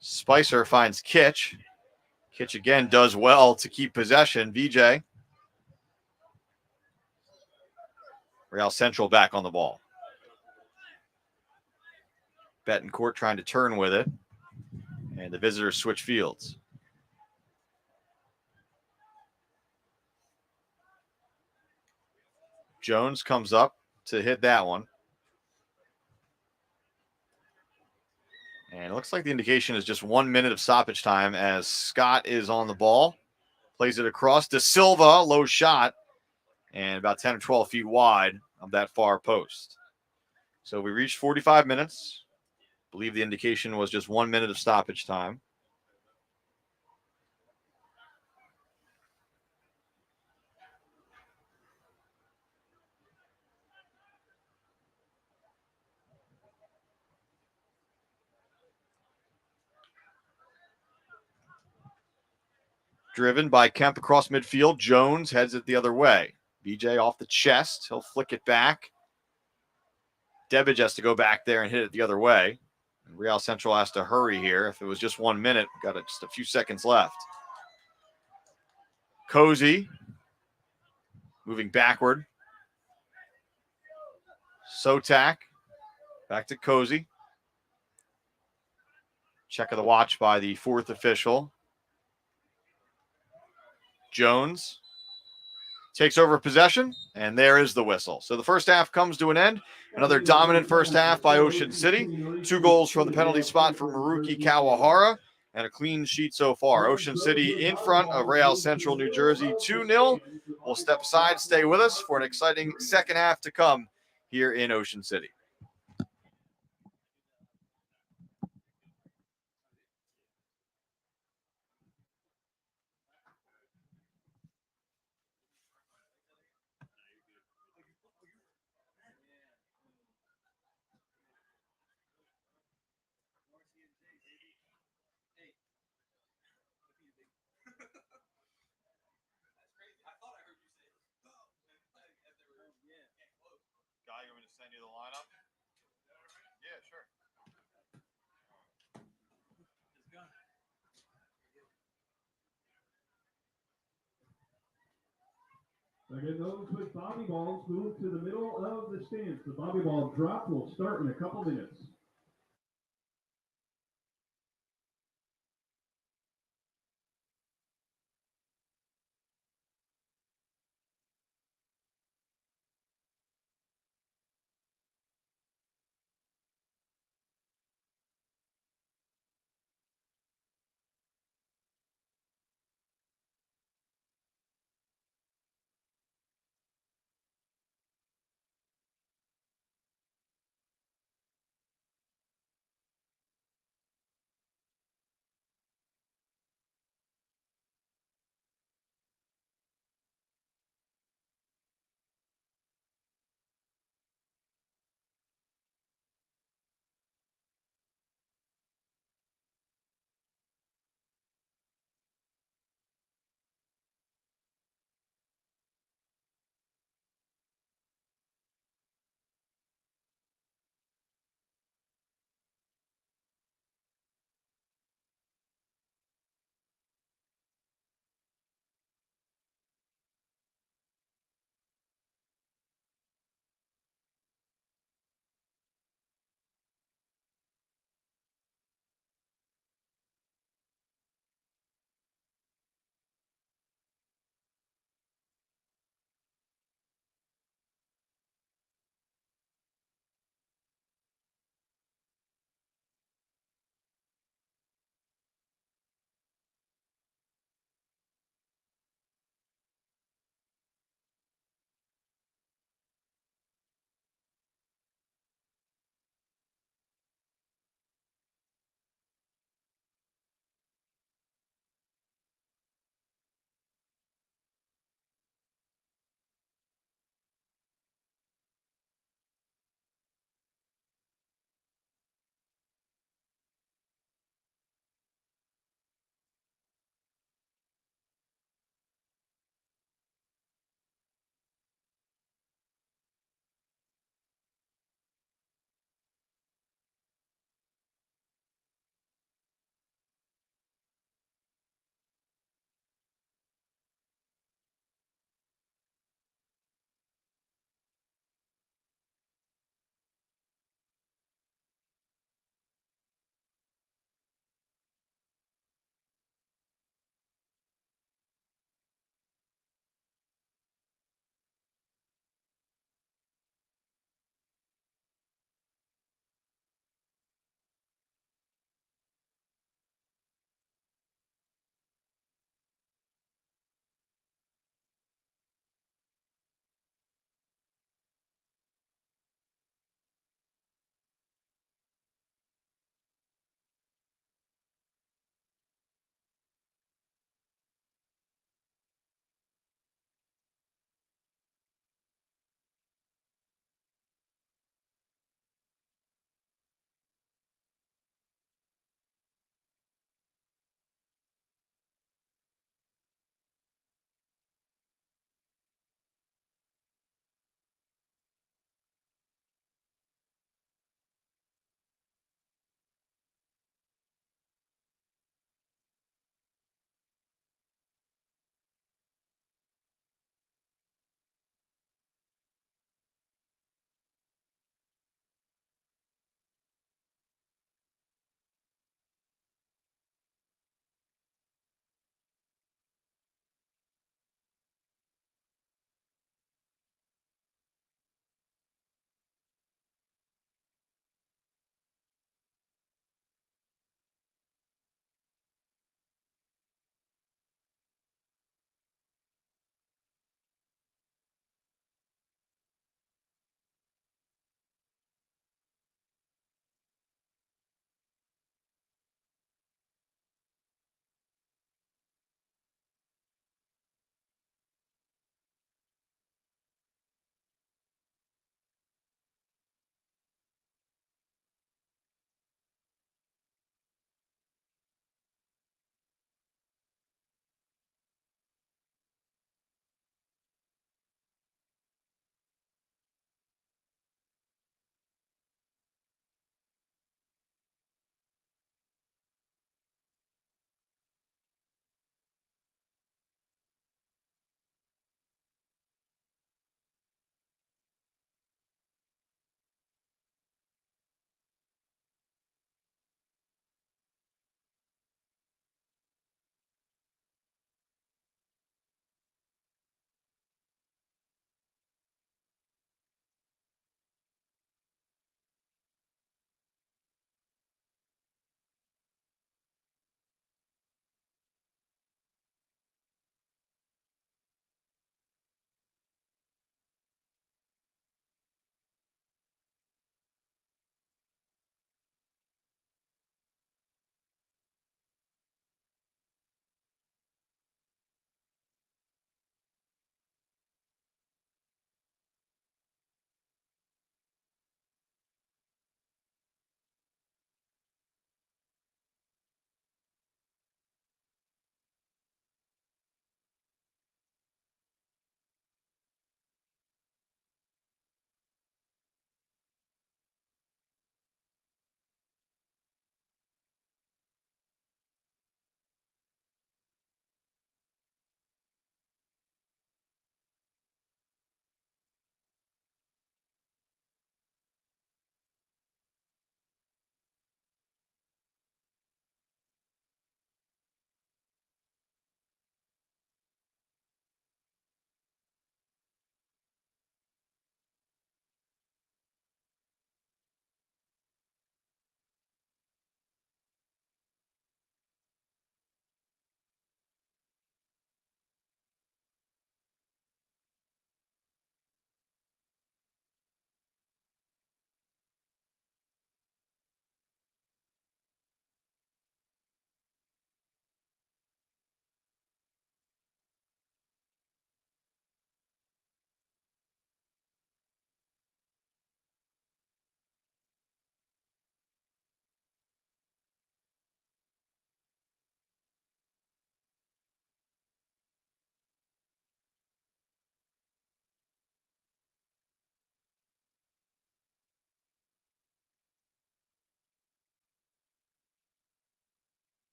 Spicer finds Kitch. Kitch again does well to keep possession. VJ. Real Central back on the ball. Betancourt trying to turn with it. And the visitors switch fields. Jones comes up to hit that one. And it looks like the indication is just 1 minute of stoppage time as Scott is on the ball. Plays it across to Silva, low shot, and about 10 or 12 feet wide of that far post. So we reached 45 minutes. I believe the indication was just 1 minute of stoppage time. Driven by Kemp across midfield. Jones heads it the other way. VJ off the chest. He'll flick it back. Devic has to go back there and hit it the other way. Real Central has to hurry here. If it was just 1 minute, we've got just a few seconds left. Cozy moving backward. Sotak back to Cozy. Check of the watch by the fourth official. Jones takes over possession, and there is the whistle. So the first half comes to an end. Another dominant first half by Ocean City. 2 goals from the penalty spot for Maruki Kawahara, and a clean sheet so far. Ocean City in front of Real Central, New Jersey, 2-0. We'll step aside, stay with us for an exciting second half to come here in Ocean City. Guy, you want me to send you the lineup? Again, those with bobby balls move to the middle of the stands. The bobby ball drop will start in a couple minutes.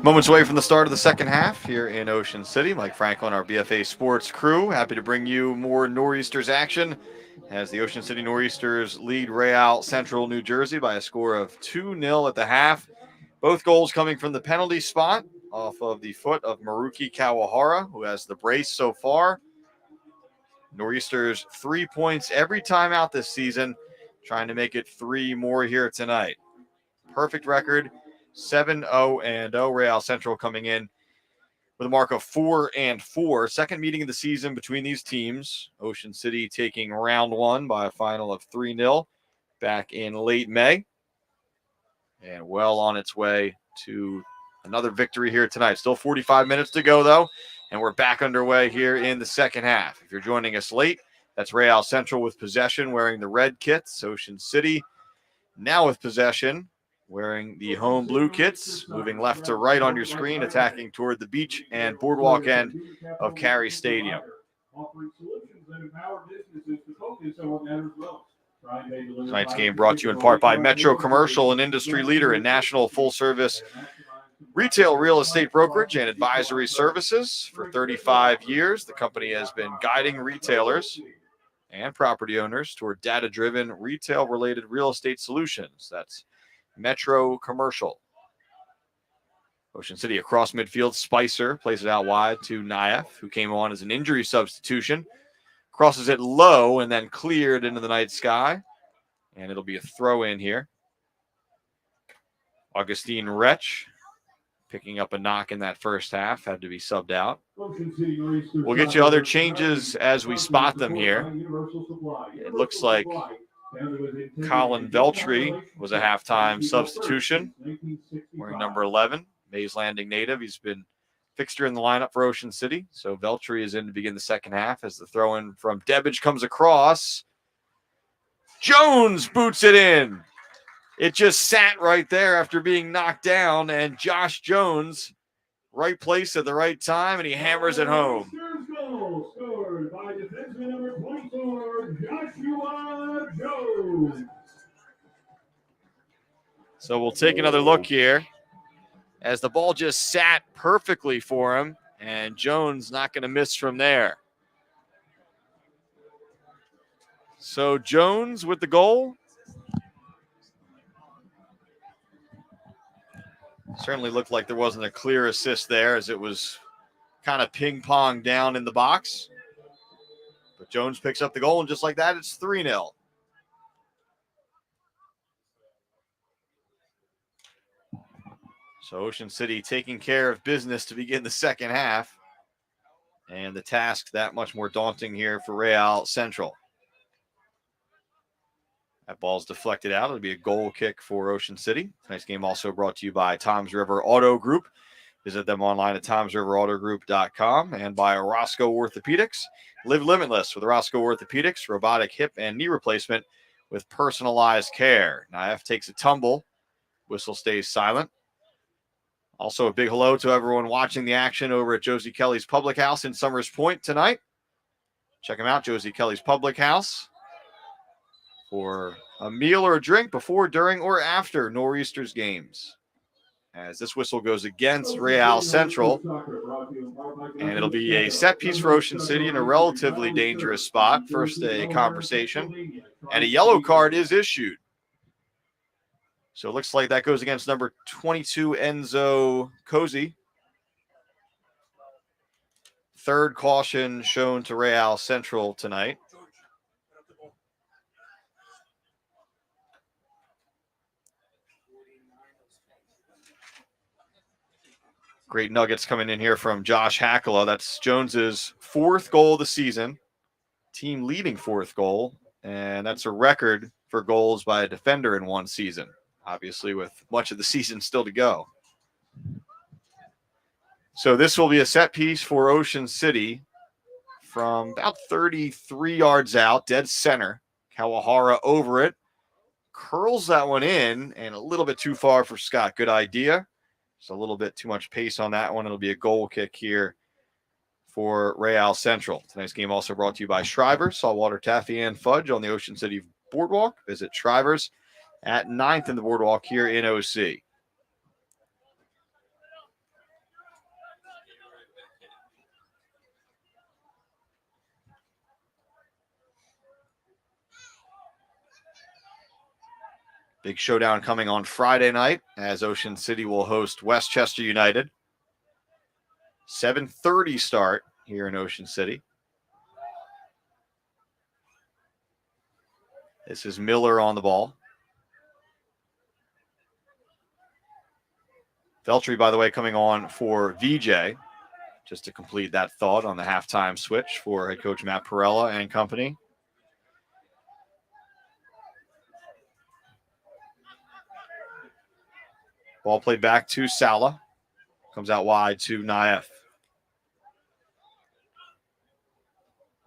Moments away from the start of the second half here in Ocean City. Mike Frankel and our BFA Sports crew happy to bring you more Noreasters action as the Ocean City Noreasters lead Real Central New Jersey by a score of 2-0 at the half. Both goals coming from the penalty spot off of the foot of Maruki Kawahara, who has the brace so far. Noreasters 3 points every time out this season, trying to make it 3 more here tonight. Perfect record, 7-0-0. Real Central coming in with a mark of 4-4. Second meeting of the season between these teams. Ocean City taking round one by a final of 3-0 back in late May. And well on its way to another victory here tonight. Still 45 minutes to go, though, and we're back underway here in the second half. If you're joining us late, that's Real Central with possession, wearing the red kits. Ocean City now with possession, wearing the home blue kits, moving left to right on your screen, attacking toward the beach and boardwalk end of Carey Stadium. Offering solutions that empower businesses to focus on what matters most. Tonight's game brought to you in part by Metro Commercial, an industry leader in national full-service retail real estate brokerage and advisory services. For 35 years, the company has been guiding retailers and property owners toward data-driven, retail-related real estate solutions. That's Metro Commercial. Ocean City across midfield. Spicer plays it out wide to Naif, who came on as an injury substitution. Crosses it low and then cleared into the night sky. And it'll be a throw in here. Augustine Wretch picking up a knock in that first half. Had to be subbed out. We'll get you other changes as we spot them here. It looks like Colin Veltri was a halftime substitution, wearing number 11, Mays Landing native. He's been fixture in the lineup for Ocean City. So Veltri is in to begin the second half as the throw-in from Debbage comes across. Jones boots it in. It just sat right there after being knocked down, and Josh Jones, right place at the right time, and he hammers it home. Goal scored by defenseman number 24, Joshua Jones. So we'll take another look here as the ball just sat perfectly for him, and Jones not going to miss from there. So Jones with the goal. Certainly looked like there wasn't a clear assist there as it was kind of ping-pong down in the box. But Jones picks up the goal, and just like that, it's 3-0. So Ocean City taking care of business to begin the second half. And the task that much more daunting here for Real Central. That ball's deflected out. It'll be a goal kick for Ocean City. Tonight's game also brought to you by Toms River Auto Group. Visit them online at tomsriverautogroup.com and by Orozco Orthopedics. Live limitless with Orozco Orthopedics, robotic hip and knee replacement with personalized care. Naif takes a tumble. Whistle stays silent. Also a big hello to everyone watching the action over at Josie Kelly's Public House in Summers Point tonight. Check them out, Josie Kelly's Public House, for a meal or a drink before, during, or after Noreasters games. As this whistle goes against Real Central, and it'll be a set piece for Ocean City in a relatively dangerous spot. First, a conversation, and a yellow card is issued. So it looks like that goes against number 22, Enzo Cozy. Third caution shown to Real Central tonight. Great nuggets coming in here from Josh Hackala. That's Jones's fourth goal of the season, team leading fourth goal, and that's a record for goals by a defender in one season, obviously with much of the season still to go. So this will be a set piece for Ocean City from about 33 yards out, dead center. Kawahara over it, curls that one in, and a little bit too far for Scott. Good idea. Just a little bit too much pace on that one. It'll be a goal kick here for Real Central. Tonight's game also brought to you by Shriver's, Saltwater Taffy and Fudge on the Ocean City Boardwalk. Visit Shriver's at 9th in the Boardwalk here in OC. Big showdown coming on Friday night as Ocean City will host Westchester United. 7:30 start here in Ocean City. This is Miller on the ball. Veltri, by the way, coming on for VJ, just to complete that thought on the halftime switch for head coach Matt Perella and company. Ball played back to Sala. Comes out wide to Naif.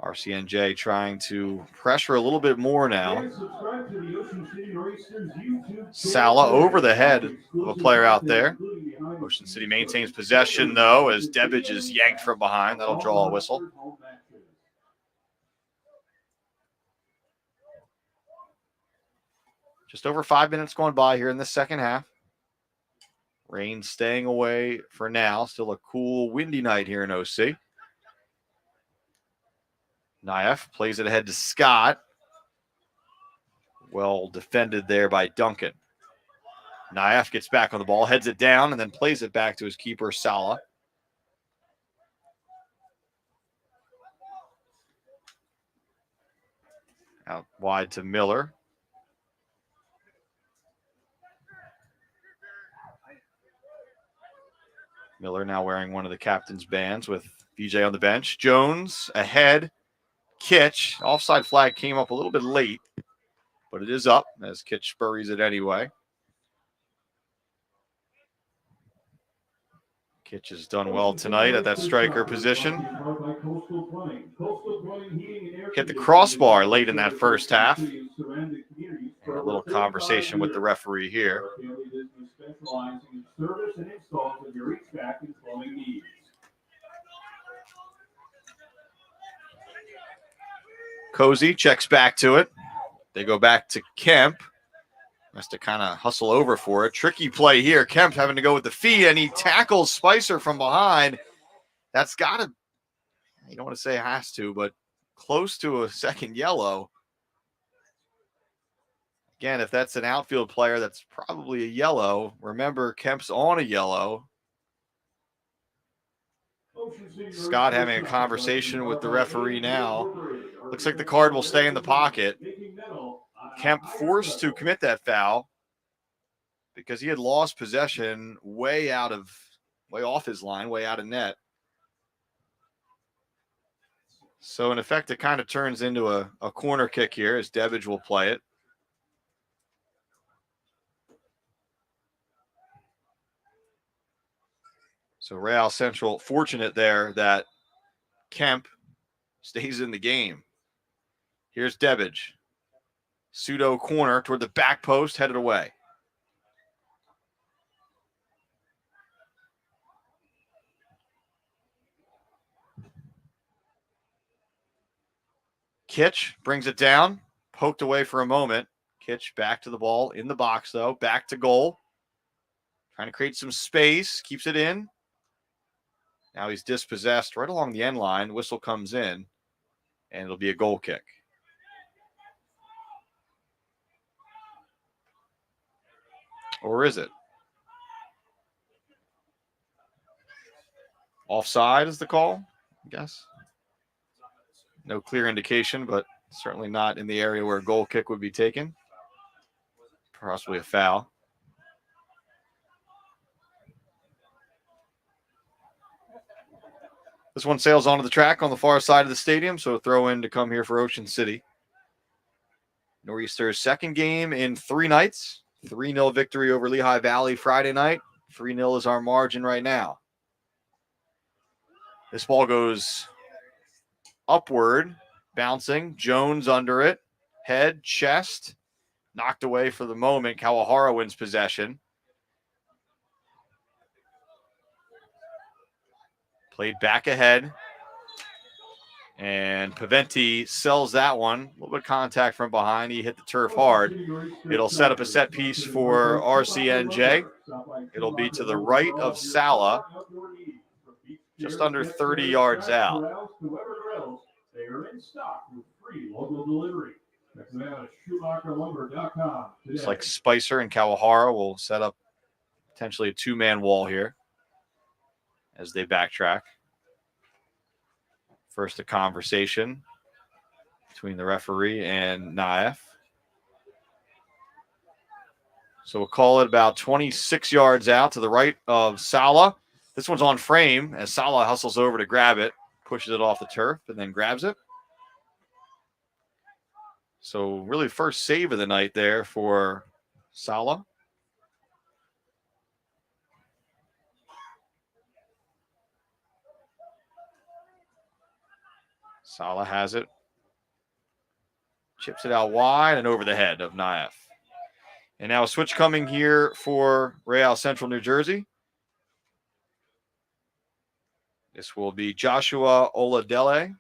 RCNJ trying to pressure a little bit more now. Sala over the head of a player out there. Ocean City maintains possession, though, as Debbage is yanked from behind. That'll draw a whistle. Just over 5 minutes going by here in the second half. Rain staying away for now. Still a cool, windy night here in OC. Naif plays it ahead to Scott. Well defended there by Duncan. Naif gets back on the ball, heads it down, and then plays it back to his keeper, Sala. Out wide to Miller. Miller now wearing one of the captain's bands with VJ on the bench. Jones ahead. Kitch. Offside flag came up a little bit late, but it is up as Kitch buries it anyway. Kitch has done well tonight at that striker position. Hit the crossbar late in that first half. And a little conversation with the referee here. Cozy checks back to it. They go back to Kemp. Has to kind of hustle over for it. Tricky play here. Kemp having to go with the feet, and he tackles Spicer from behind. That's got to, you don't want to say has to, but close to a second yellow. Again, if that's an outfield player, that's probably a yellow. Remember, Kemp's on a yellow. Scott having a conversation with the referee now. Looks like the card will stay in the pocket. Kemp forced to commit that foul because he had lost possession way off his line, way out of net. So in effect, it kind of turns into a corner kick here as Debbage will play it. So Real Central fortunate there that Kemp stays in the game. Here's Debbage. Pseudo corner toward the back post, headed away. Kitch brings it down, poked away for a moment. Kitch back to the ball in the box, though. Back to goal. Trying to create some space, keeps it in. Now he's dispossessed right along the end line. Whistle comes in, and it'll be a goal kick. Or is it? Offside is the call, I guess. No clear indication, but certainly not in the area where a goal kick would be taken. Possibly a foul. This one sails onto the track on the far side of the stadium, so a throw in to come here for Ocean City. Noreasters' second game in 3 nights. 3-0 victory over Lehigh Valley Friday night. 3-0 is our margin right now. This ball goes upward, bouncing. Jones under it. Head, chest. Knocked away for the moment. Kawahara wins possession. Played back ahead. And Paventi sells that one. A little bit of contact from behind. He hit the turf hard. It'll set up a set piece for RCNJ. It'll be to the right of Sala, just under 30 yards out. It's like Spicer and Kawahara will set up potentially a two-man wall here as they backtrack. First, a conversation between the referee and Naif. So we'll call it about 26 yards out to the right of Salah. This one's on frame as Salah hustles over to grab it, pushes it off the turf, and then grabs it. So really first save of the night there for Salah. Salah has it. Chips it out wide and over the head of Naif. And now a switch coming here for Real Central New Jersey. This will be Joshua Oladele,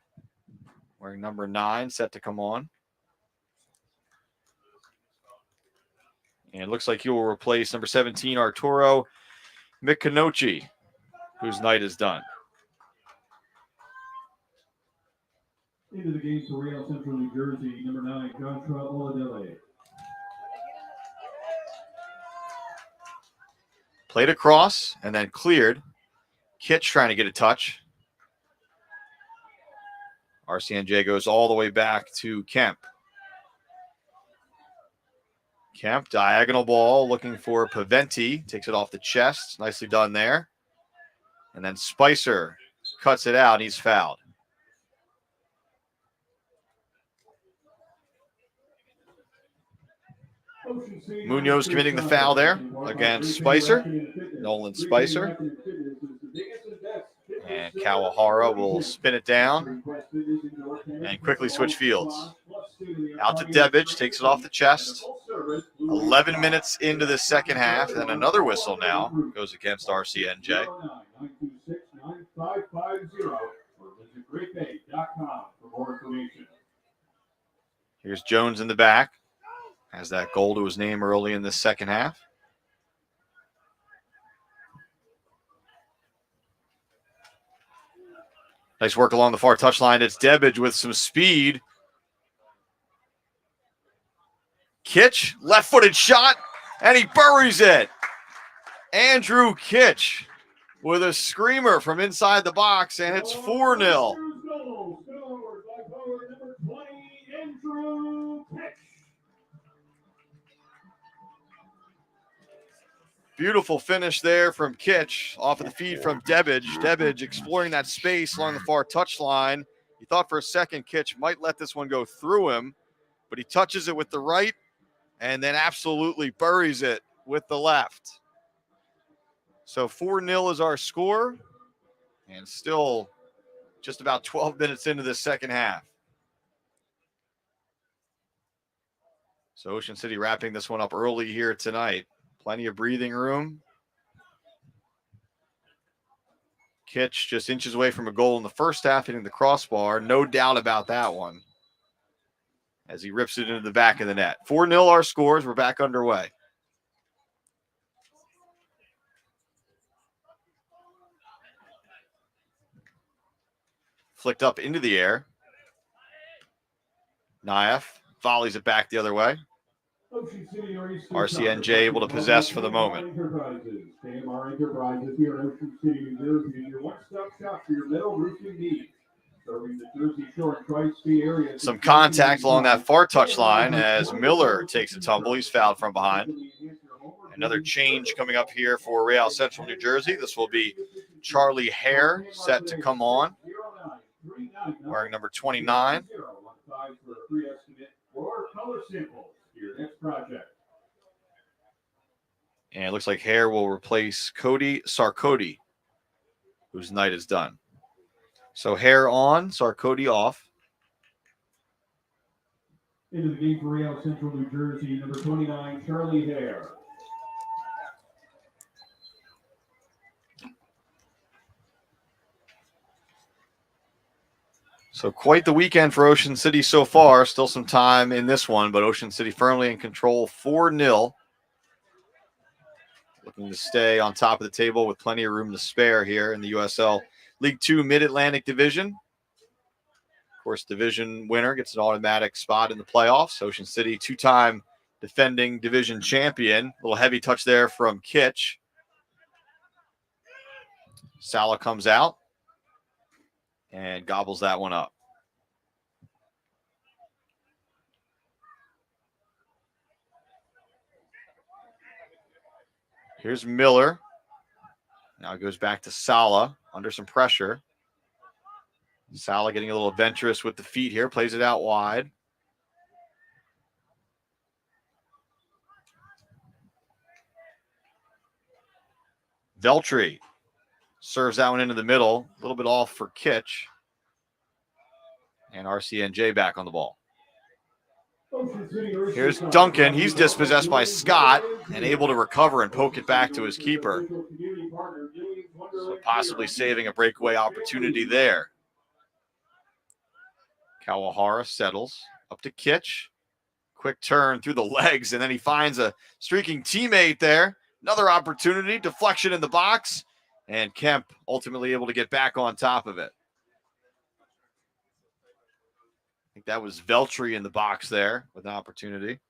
wearing number 9, set to come on. And it looks like he will replace number 17, Arturo Mikanochi, whose night is done. Into the game for Real Central New Jersey, number 9, Joshua Oladele. Played across and then cleared. Kitch trying to get a touch. RCNJ goes all the way back to Kemp. Kemp, diagonal ball, looking for Paventi. Takes it off the chest. Nicely done there. And then Spicer cuts it out, and he's fouled. Munoz committing the foul there against Spicer. Nolan Spicer. And Kawahara will spin it down and quickly switch fields. Out to Debich, takes it off the chest. 11 minutes into the second half, and another whistle now goes against RCNJ. Here's Jones in the back. Has that goal to his name early in the second half. Nice work along the far touchline. It's Debich with some speed. Kitch, left-footed shot, and he buries it. Andrew Kitch with a screamer from inside the box, and it's 4-0. Beautiful finish there from Kitch off of the feed from Debich. Debich exploring that space along the far touchline. He thought for a second Kitch might let this one go through him, but he touches it with the right and then absolutely buries it with the left. So 4-0 is our score, and still just about 12 minutes into the second half. So Ocean City wrapping this one up early here tonight. Plenty of breathing room. Kitch just inches away from a goal in the first half, hitting the crossbar. No doubt about that one, as he rips it into the back of the net. 4-0 our scores. We're back underway. Flicked up into the air. Naif volleys it back the other way. RCNJ able to possess for the moment. KMR Enterprises here in Ocean City, New Jersey, your one-stop shop for your metal roofing needs. Serving the Jersey Shore and Tri-State area. Some contact along that far touchline as Miller takes a tumble. He's fouled from behind. Another change coming up here for Real Central New Jersey. This will be Charlie Hare set to come on, wearing number 29. And it looks like Hare will replace Cody Sarkody, whose night is done. So Hare on, Sarkody off. Into the game for Real Central New Jersey, number 29, Charlie Hare. So quite the weekend for Ocean City so far. Still some time in this one, but Ocean City firmly in control, 4-0. Looking to stay on top of the table with plenty of room to spare here in the USL League 2 Mid-Atlantic Division. Of course, division winner gets an automatic spot in the playoffs. Ocean City, two-time defending division champion. A little heavy touch there from Kitch. Sala comes out and gobbles that one up. Here's Miller. Now it goes back to Sala under some pressure. Sala getting a little adventurous with the feet here. Plays it out wide. Veltri serves that one into the middle. A little bit off for Kitch. And RCNJ back on the ball. Here's Duncan. He's dispossessed by Scott and able to recover and poke it back to his keeper. So possibly saving a breakaway opportunity there. Kawahara settles up to Kitch. Quick turn through the legs, and then he finds a streaking teammate there. Another opportunity, deflection in the box, and Kemp ultimately able to get back on top of it. I think that was Veltri in the box there with an opportunity.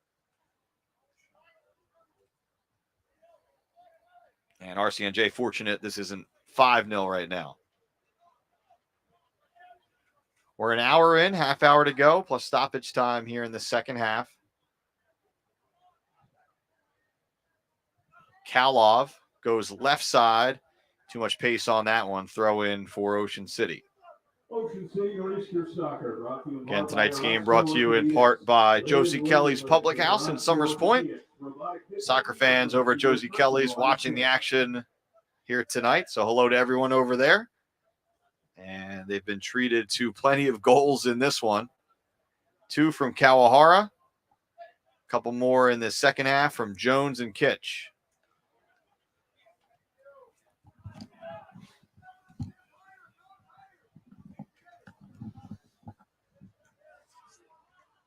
And RCNJ fortunate this isn't 5-0 right now. We're an hour in, half hour to go, plus stoppage time here in the second half. Kalov goes left side. Too much pace on that one. Throw in for Ocean City. Again, tonight's game brought to you in part by Josie Kelly's Public House in Summers Point. Soccer fans over at Josie Kelly's watching the action here tonight. So hello to everyone over there. And they've been treated to plenty of goals in this one. 2 from Kawahara. A couple more in the second half from Jones and Kitch.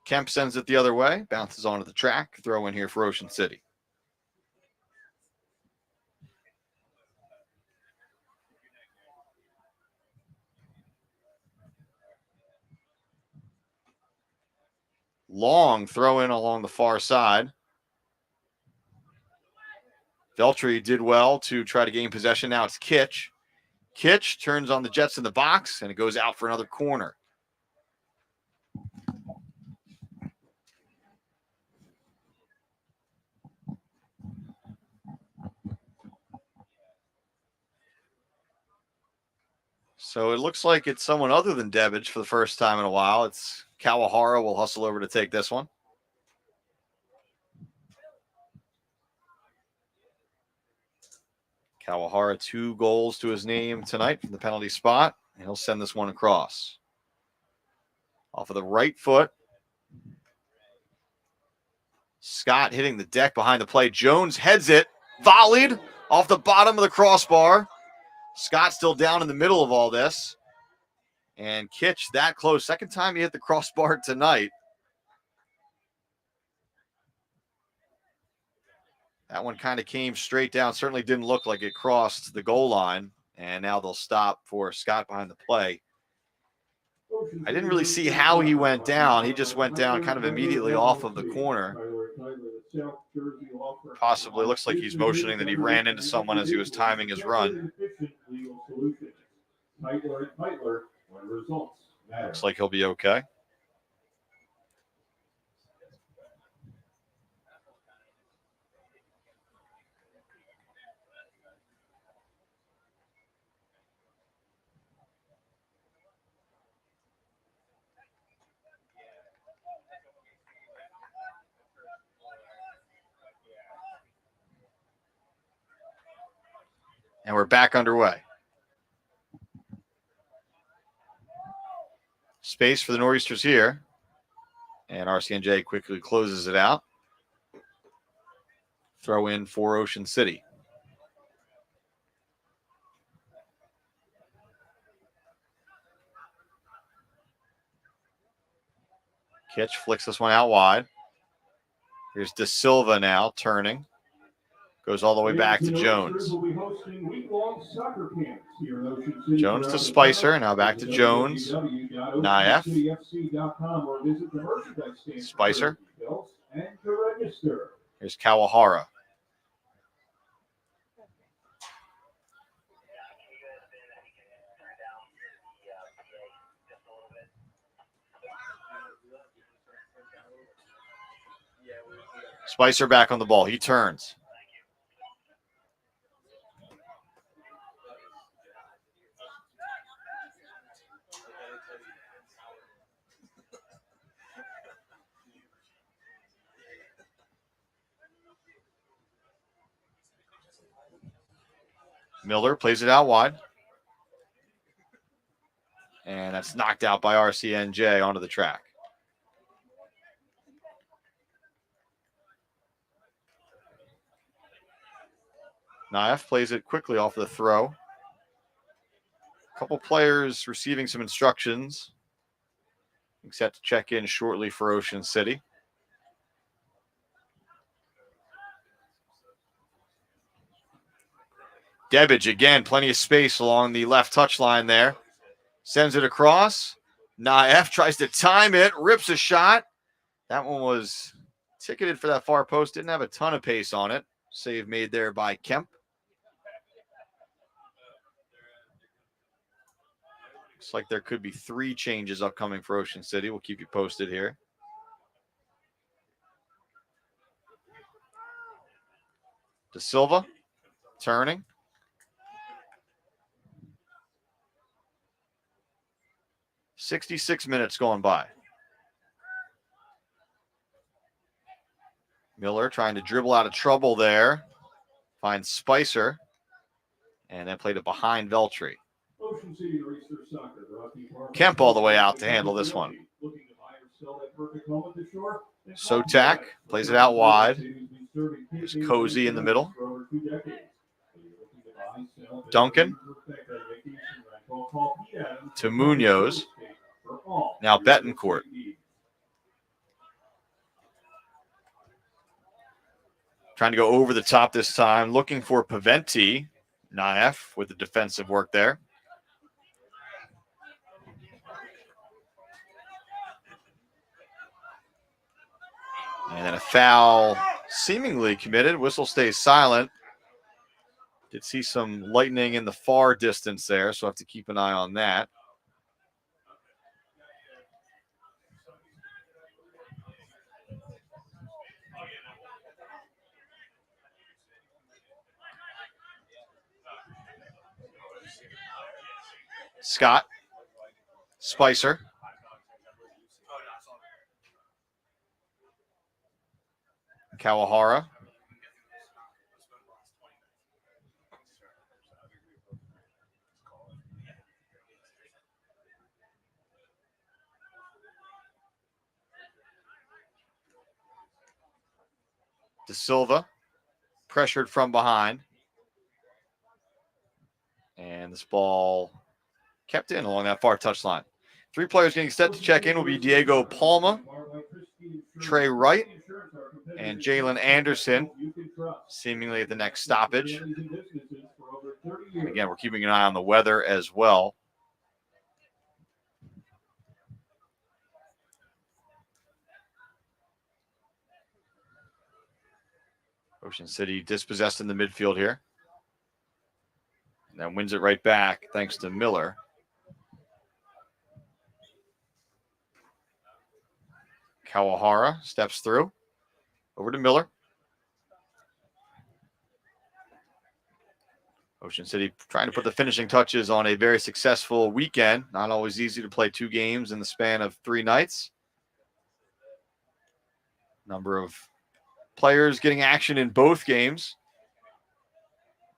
Kemp sends it the other way, bounces onto the track, throw in here for Ocean City. Long throw in along the far side. Veltri did well to try to gain possession. Now it's Kitch. Kitch turns on the Jets in the box, and it goes out for another corner. So it looks like it's someone other than Debbage for the first time in a while. It's Kawahara will hustle over to take this one. Kawahara 2 goals to his name tonight from the penalty spot, and he'll send this one across. Off of the right foot. Scott hitting the deck behind the play. Jones heads it, volleyed off the bottom of the crossbar. Scott still down in the middle of all this. And Kitch that close. Second time he hit the crossbar tonight. That one kind of came straight down. Certainly didn't look like it crossed the goal line. And now they'll stop for Scott behind the play. I didn't really see how he went down. He just went down kind of immediately off of the corner. Possibly looks like he's motioning that he ran into someone as he was timing his run. Looks like he'll be okay. And we're back underway. Space for the Noreasters here. And RCNJ quickly closes it out. Throw in for Ocean City. Kitch flicks this one out wide. Here's De Silva now turning. Goes all the way back to Jones. adult soccer camps here in Ocean City. Jones to Spicer. Now back to Jones. Naif. Or visit the merchandise stand Spicer. and to register. Here's Kawahara. Spicer back on the ball. He turns. Miller plays it out wide. And that's knocked out by RCNJ onto the track. Naif plays it quickly off the throw. A couple players receiving some instructions. Set to check in shortly for Ocean City. Debbage again, plenty of space along the left touchline there. Sends it across. Naif tries to time it, rips a shot. That one was ticketed for that far post. Didn't have a ton of pace on it. Save made there by Kemp. Looks like there could be 3 changes upcoming for Ocean City. We'll keep you posted here. De Silva turning. "66 minutes going by. Miller trying to dribble out of trouble there. Finds Spicer. And then played it behind Veltri. Kemp all the way out to handle this one. Sotak plays it out wide. There's Cozy in the middle. Duncan to Munoz. Now Betancourt. Trying to go over the top this time. Looking for Paventi. Naif with the defensive work there. And then a foul seemingly committed. Whistle stays silent. Did see some lightning in the far distance there, so I have to keep an eye on that. Scott. Spicer. Kawahara. De Silva. Pressured from behind. And this ball kept in along that far touchline. 3 players getting set to check in will be Diego Palma, Trey Wright, and Jalen Anderson, seemingly at the next stoppage. And again, we're keeping an eye on the weather as well. Ocean City dispossessed in the midfield here. And then wins it right back thanks to Miller. Kawahara steps through. Over to Miller. Ocean City trying to put the finishing touches on a very successful weekend. Not always easy to play 2 games in the span of 3 nights. Number of players getting action in both games.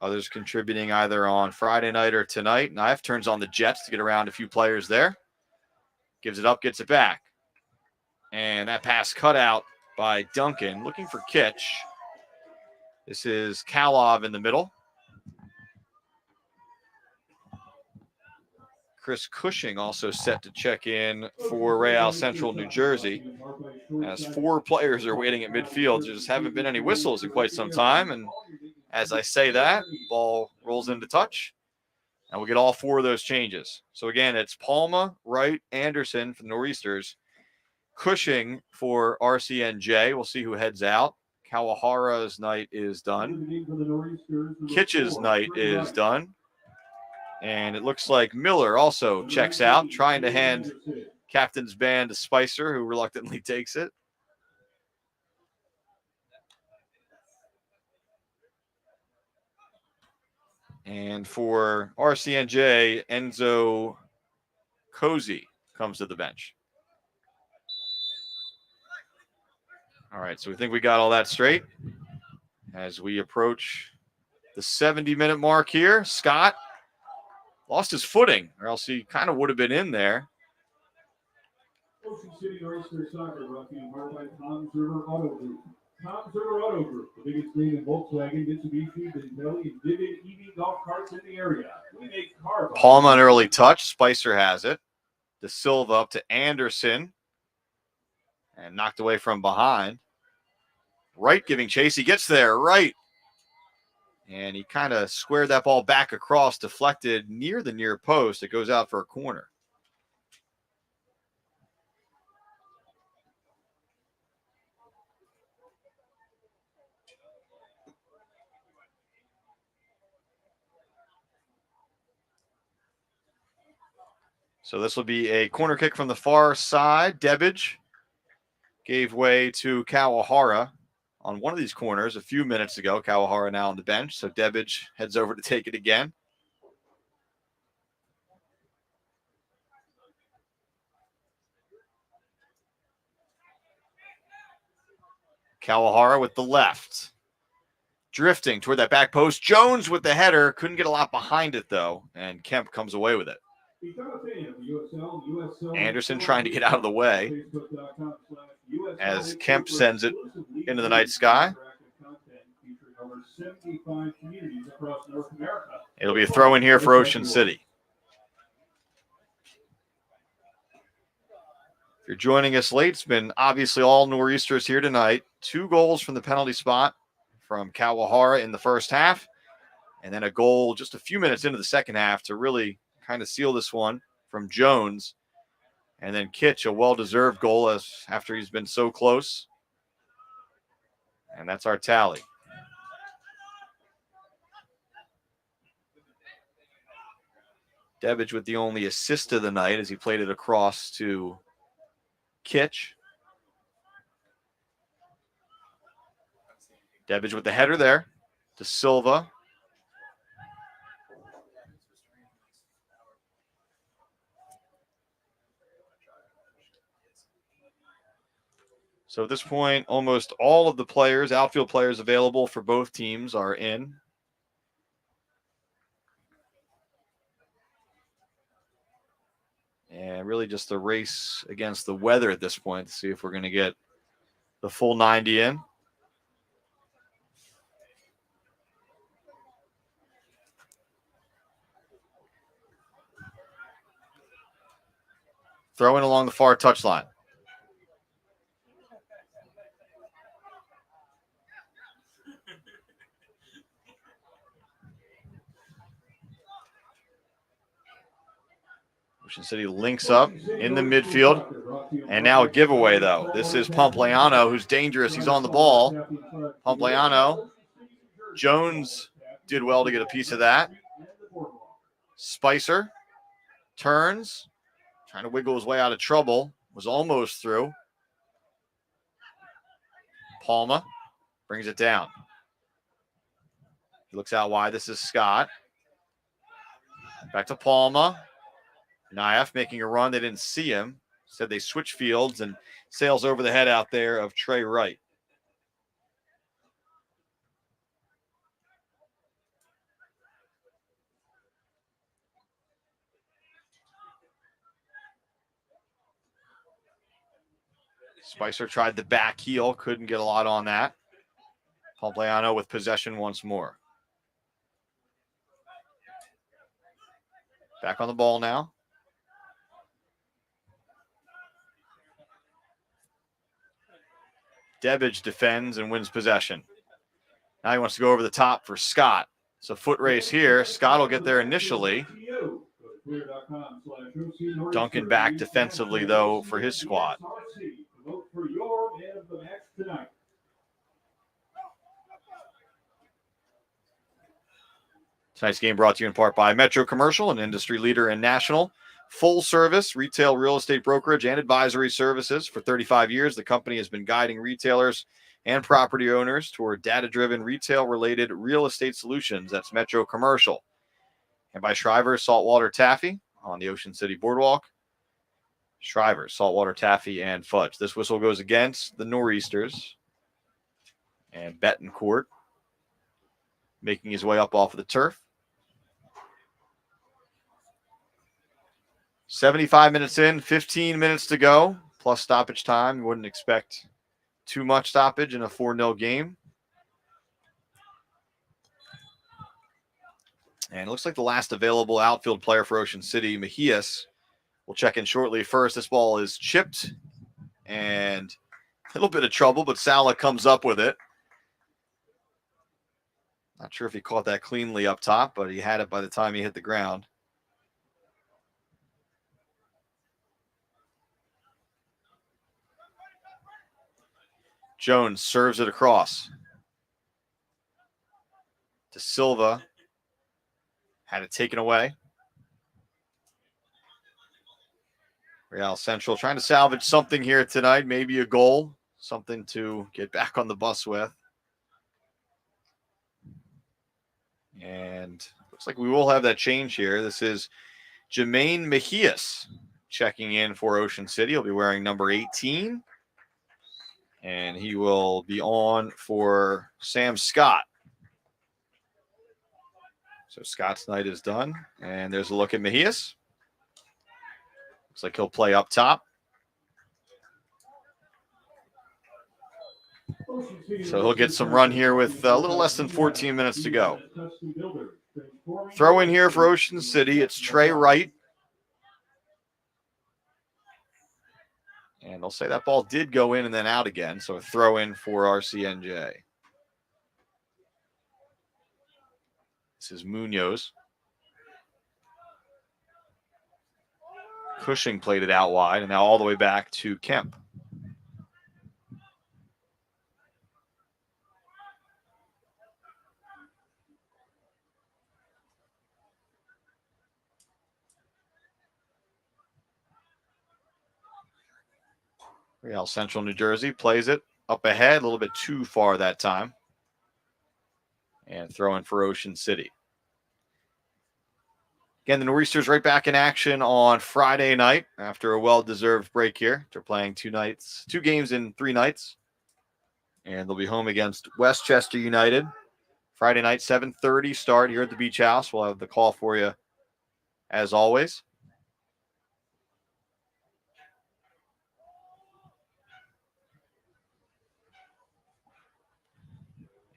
Others contributing either on Friday night or tonight. Naif turns on the Jets to get around a few players there. Gives it up, gets it back. And that pass cut out by Duncan. Looking for Kitch. This is Kalov in the middle. Chris Cushing also set to check in for Real Central, New Jersey. As 4 players are waiting at midfield. There just haven't been any whistles in quite some time. And as I say that, ball rolls rolls into touch. And we'll get all 4 of those changes. So again, it's Palma, Wright, Anderson for the Noreasters, Cushing for RCNJ. We'll see who heads out. Kawahara's night is done. Kitch's night is done. And it looks like Miller also checks out, trying to hand captain's band to Spicer, who reluctantly takes it. And for RCNJ, Enzo Cozy comes to the bench. All right, so we think we got all that straight. As we approach the 70-minute mark here, Scott lost his footing, or else he kind of would have been in there. Ocean City Noreasters Soccer brought to you in part by Tom's River Auto Group. Tom's River Auto Group, the biggest name in Volkswagen, Mitsubishi, Benelli, and Vivid EV golf carts in the area. We make car. Palma an early touch. Spicer has it. De Silva up to Anderson. And knocked away from behind. Wright giving chase. He gets there. Wright. And he kind of squared that ball back across, deflected near the near post. It goes out for a corner. So this will be a corner kick from the far side. Debbage gave way to Kawahara on one of these corners a few minutes ago. Kawahara now on the bench. So Debbage heads over to take it again. Kawahara with the left. Drifting toward that back post. Jones with the header. Couldn't get a lot behind it, though. And Kemp comes away with it. Anderson trying to get out of the way as Kemp sends it into the night sky. It'll be a throw in here for Ocean City. If you're joining us late, it's been obviously all Noreasters here tonight. 2 goals from the penalty spot from Kawahara in the first half, and then a goal just a few minutes into the second half to really kind of seal this one from Jones. And then Kitch, a well-deserved goal after he's been so close. And that's our tally. Debbage with the only assist of the night as he played it across to Kitch. Debbage with the header there to Silva. So at this point, almost all of the players, outfield players available for both teams are in. And really just a race against the weather at this point to see if we're going to get the full 90 in. Throw in along the far touchline. Ocean City links up in the midfield. And now a giveaway, though. This is Pompliano, who's dangerous. He's on the ball. Pompliano. Jones did well to get a piece of that. Spicer turns. Trying to wiggle his way out of trouble. Was almost through. Palma brings it down. He looks out wide. This is Scott. Back to Palma. Naif making a run. They didn't see him. Said they switch fields and sails over the head out there of Trey Wright. Spicer tried the back heel. Couldn't get a lot on that. Pompliano with possession once more. Back on the ball now. Debbage defends and wins possession. Now he wants to go over the top for Scott. It's a foot race here. Scott will get there initially. Duncan back defensively, though, for his squad. Tonight's game brought to you in part by Metro Commercial, an industry leader in national full-service retail real estate brokerage and advisory services. For 35 years, the company has been guiding retailers and property owners toward data-driven retail-related real estate solutions. That's Metro Commercial. And by Shriver's Saltwater Taffy on the Ocean City Boardwalk. Shriver's Saltwater Taffy and Fudge. This whistle goes against the Noreasters. And Betancourt making his way up off of the turf. 75 minutes in, 15 minutes to go, plus stoppage time. You wouldn't expect too much stoppage in a 4-0 game. And it looks like the last available outfield player for Ocean City, Mejias, will check in shortly. First, this ball is chipped and a little bit of trouble, but Sala comes up with it. Not sure if he caught that cleanly up top, but he had it by the time he hit the ground. Jones serves it across to Silva. Had it taken away. Real Central trying to salvage something here tonight. Maybe a goal. Something to get back on the bus with. And looks like we will have that change here. This is Jermaine Mejias checking in for Ocean City. He'll be wearing number 18. And he will be on for Sam Scott. So Scott's night is done. And there's a look at Mejias. Looks like he'll play up top. So he'll get some run here with a little less than 14 minutes to go. Throw in here for Ocean City. It's Trey Wright. And they'll say that ball did go in and then out again. So a throw in for RCNJ. This is Munoz. Cushing played it out wide and now all the way back to Kemp. Real Central New Jersey plays it up ahead, a little bit too far that time. And throw in for Ocean City. Again, the Noreasters right back in action on Friday night after a well-deserved break here. They're playing 2 games in 3 nights. And they'll be home against Westchester United. Friday night, 7:30 start here at the Beach House. We'll have the call for you as always.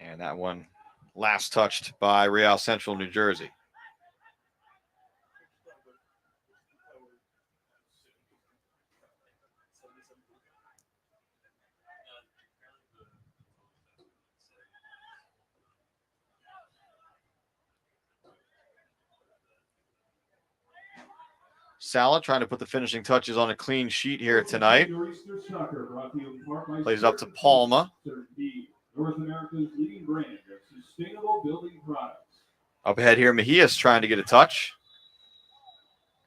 And that one last touched by Real Central New Jersey. Sala trying to put the finishing touches on a clean sheet here tonight. Plays up to Palma. North America's leading brand of sustainable building products. Up ahead here, Mejias trying to get a touch.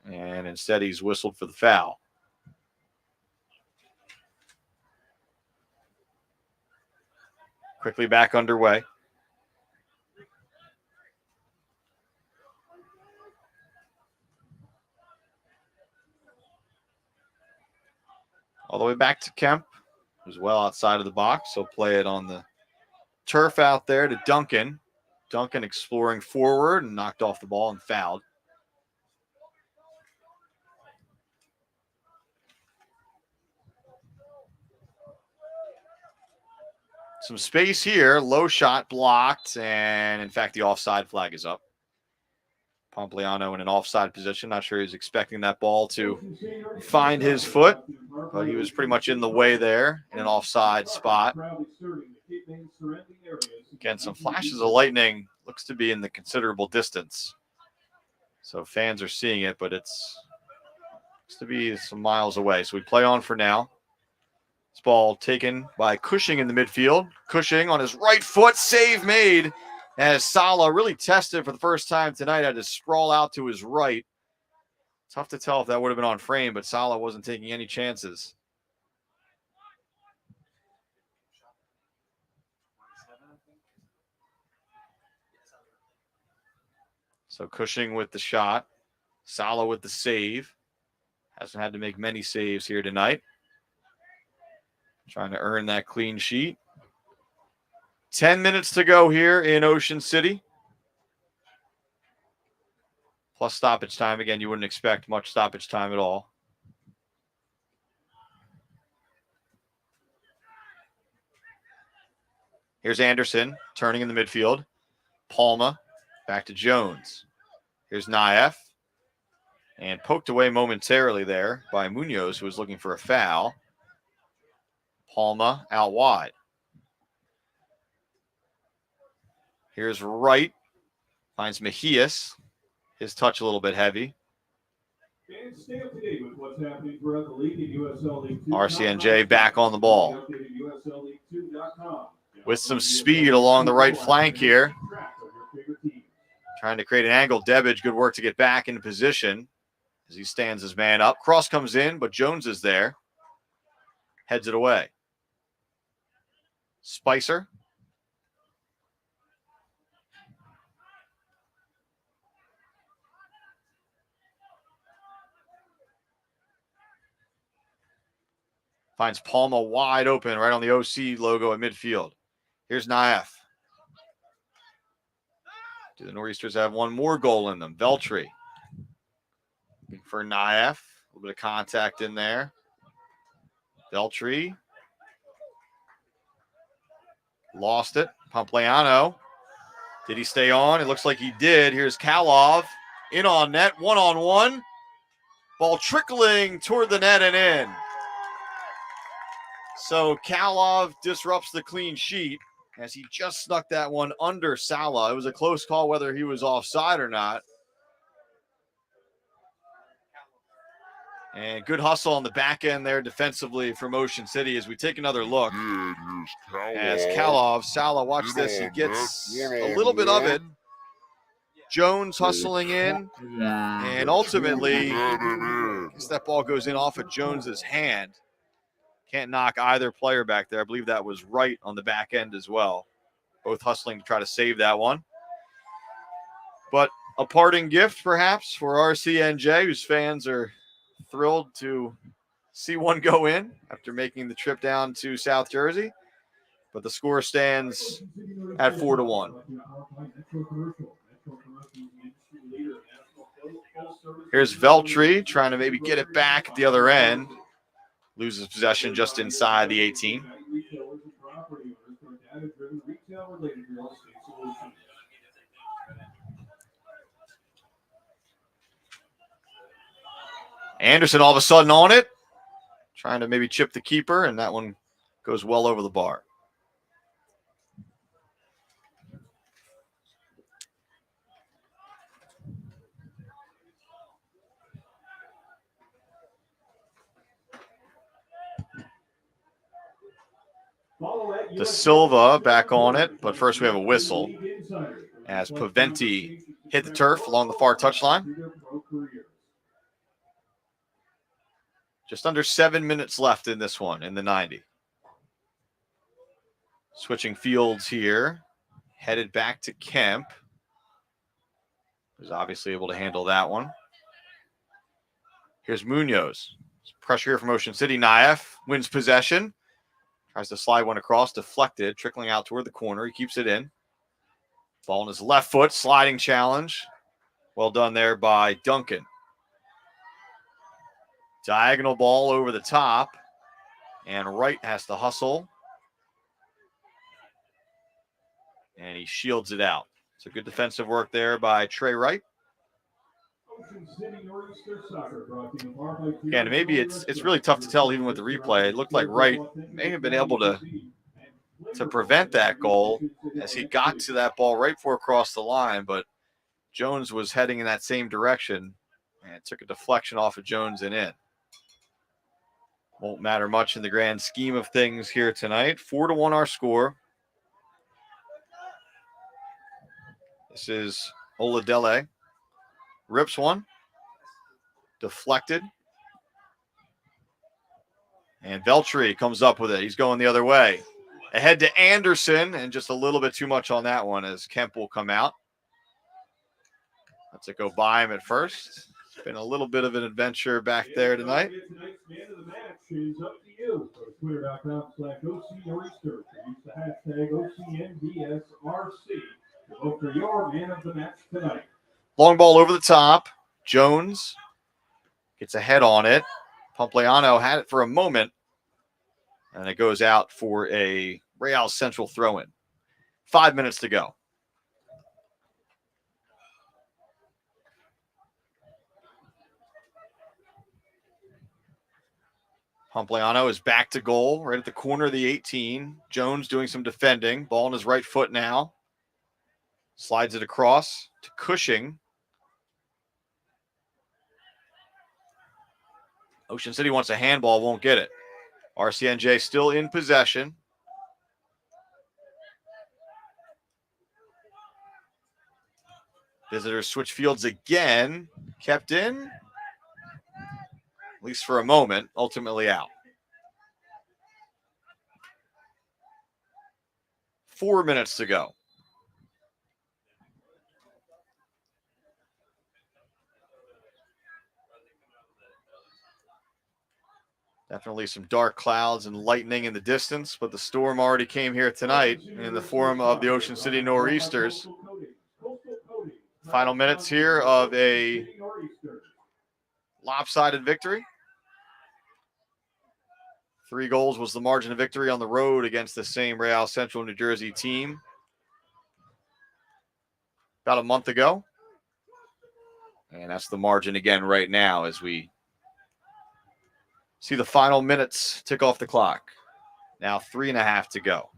And instead he's whistled for the foul. Quickly back underway. All the way back to Kemp, who's well outside of the box. So play it on the turf out there to Duncan. Duncan exploring forward and knocked off the ball and fouled. Some space here. Low shot blocked. And in fact, the offside flag is up. Pompliano in an offside position. Not sure he's expecting that ball to find his foot, but he was pretty much in the way there in an offside spot. Again, some flashes of lightning. looks to be in the considerable distance. So fans are seeing it, but it's looks to be some miles away. So we play on for now. This ball taken by Cushing in the midfield. Cushing on his right foot, save made as Sala really tested for the first time tonight. Had to sprawl out to his right. Tough to tell if that would have been on frame, but Sala wasn't taking any chances. So Cushing with the shot. Sala with the save. Hasn't had to make many saves here tonight. Trying to earn that clean sheet. 10 minutes to go here in Ocean City. Plus stoppage time. Again, you wouldn't expect much stoppage time at all. Here's Anderson turning in the midfield. Palma back to Jones. Here's Naef. And poked away momentarily there by Munoz, who was looking for a foul. Palma out wide. Here's Wright. Finds Mejias. His touch a little bit heavy. And stay up to date with what's happening throughout the league in USL League 2. RCNJ back on the ball. With some speed along the right flank here. Trying to create an angle. Debbage, good work to get back into position as he stands his man up. Cross comes in, but Jones is there. Heads it away. Spicer. Finds Palma wide open right on the OC logo at midfield. Here's Naef. Do the Noreasters have one more goal in them? Veltri. Looking for Naef. A little bit of contact in there. Veltri. Lost it. Pompliano. Did he stay on? It looks like he did. Here's Kalov. In on net. One-on-one. Ball trickling toward the net and in. So Kalov disrupts the clean sheet as he just snuck that one under Sala. It was a close call whether he was offside or not. And good hustle on the back end there defensively from Ocean City as we take another look. As Kalov, Sala, watch this, he gets a little bit of it. Jones hustling in, and ultimately, I guess that ball goes in off of Jones's hand. Can't knock either player back there. I believe that was Wright on the back end as well. Both hustling to try to save that one. But a parting gift, perhaps, for RCNJ, whose fans are thrilled to see one go in after making the trip down to South Jersey. But the score stands at 4-1. Here's Veltri trying to maybe get it back at the other end. Loses possession just inside the 18. Anderson all of a sudden on it. Trying to maybe chip the keeper, and that one goes well over the bar. De Silva back on it, but first we have a whistle as Paventi hit the turf along the far touchline. Just under 7 minutes left in this one, in the 90. Switching fields here, headed back to Kemp, who's obviously able to handle that one. Here's Munoz. Pressure here from Ocean City. Naef wins possession. Tries to slide one across, deflected, trickling out toward the corner. He keeps it in. Ball on his left foot, sliding challenge. Well done there by Duncan. Diagonal ball over the top. And Wright has to hustle. And he shields it out. So good defensive work there by Trey Wright. Yeah, and maybe it's really tough to tell even with the replay. It looked like Wright may have been able to to prevent that goal as he got to that ball right before across the line, but Jones was heading in that same direction and took a deflection off of Jones and in. Won't matter much in the grand scheme of things here tonight. 4-1 our score. This is Oladele. Rips one. Deflected. And Veltri comes up with it. He's going the other way. Ahead to Anderson, and just a little bit too much on that one as Kemp will come out. Let's it go by him at first. It's been a little bit of an adventure back there tonight. Tonight's man of the match is up to you. Go to twitter.com/OCNoreasters. Use the hashtag OCNBSRC to vote for your man of the match tonight. Long ball over the top. Jones gets a head on it. Pompliano had it for a moment, and it goes out for a Real Central throw-in. 5 minutes to go. Pompliano is back to goal, right at the corner of the 18. Jones doing some defending. Ball on his right foot now. Slides it across to Cushing. Ocean City wants a handball, won't get it. RCNJ still in possession. Visitors switch fields again. Kept in, at least for a moment, ultimately out. 4 minutes to go. Definitely some dark clouds and lightning in the distance, but the storm already came here tonight in the form of the Ocean City Noreasters. Final minutes here of a lopsided victory. 3 goals was the margin of victory on the road against the same Real Central New Jersey team about a month ago. And that's the margin again right now as we see the final minutes tick off the clock. Now 3.5 to go.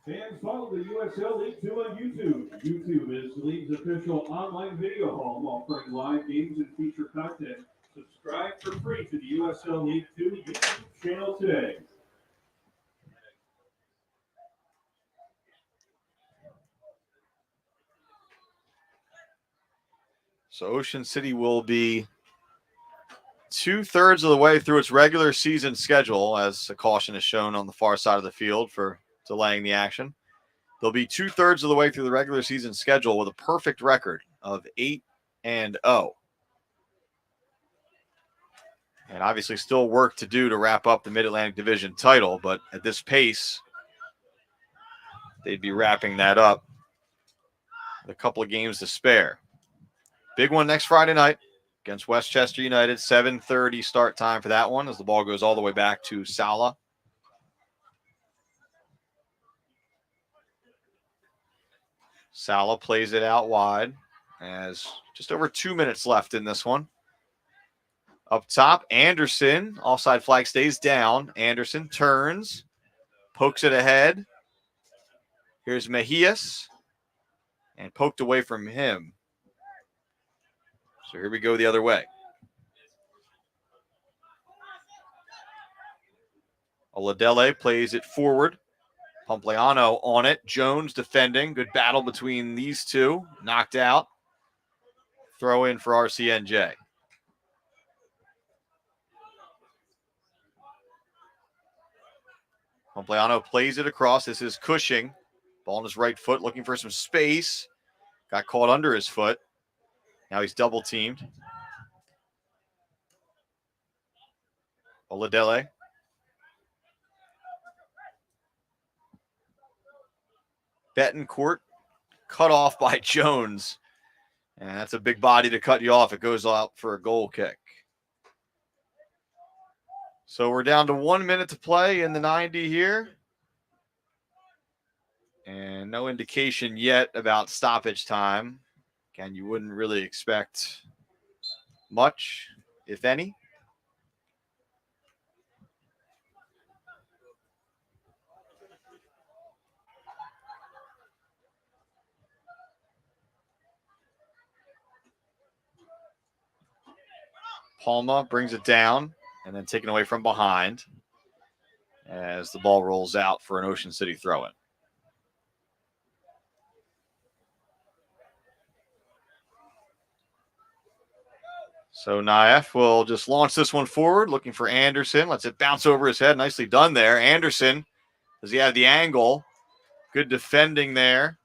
Fans, follow the USL League 2 on YouTube. YouTube is the league's official online video home, offering live games and feature content. Subscribe for free to the USL League 2 YouTube channel today. So Ocean City will be 2/3 of the way through its regular season schedule, as a caution is shown on the far side of the field for delaying the action. They'll be 2/3 of the way through the regular season schedule with a perfect record of 8-0. And obviously still work to do to wrap up the Mid-Atlantic Division title, but at this pace, they'd be wrapping that up with a couple of games to spare. Big one next Friday night against Westchester United. 7:30 start time for that one as the ball goes all the way back to Sala. Sala plays it out wide as just over 2 minutes left in this one. Up top, Anderson. Offside flag stays down. Anderson turns, pokes it ahead. Here's Mejias, and poked away from him. So here we go the other way. Oladele plays it forward. Pompliano on it. Jones defending. Good battle between these two. Knocked out. Throw in for RCNJ. Pompliano plays it across. This is Cushing. Ball on his right foot, looking for some space. Got caught under his foot. Now he's double teamed. Oladele. Betancourt cut off by Jones. And that's a big body to cut you off. It goes out for a goal kick. So we're down to 1 minute to play in the 90 here. And no indication yet about stoppage time. Again, you wouldn't really expect much, if any. Palma brings it down and then taken away from behind as the ball rolls out for an Ocean City throw-in. So Naif will just launch this one forward, looking for Anderson. Lets it bounce over his head. Nicely done there. Anderson, does he have the angle? Good defending there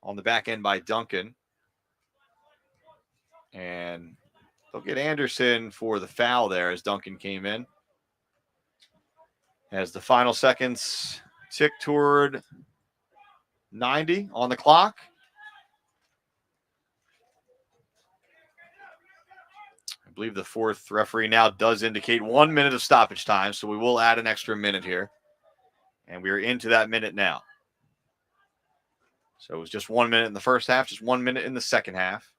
on the back end by Duncan. And they'll get Anderson for the foul there as Duncan came in. As the final seconds tick toward 90 on the clock. I believe the fourth referee now does indicate 1 minute of stoppage time, so we will add an extra minute here. And we are into that minute now. So it was just 1 minute in the first half, just 1 minute in the second half.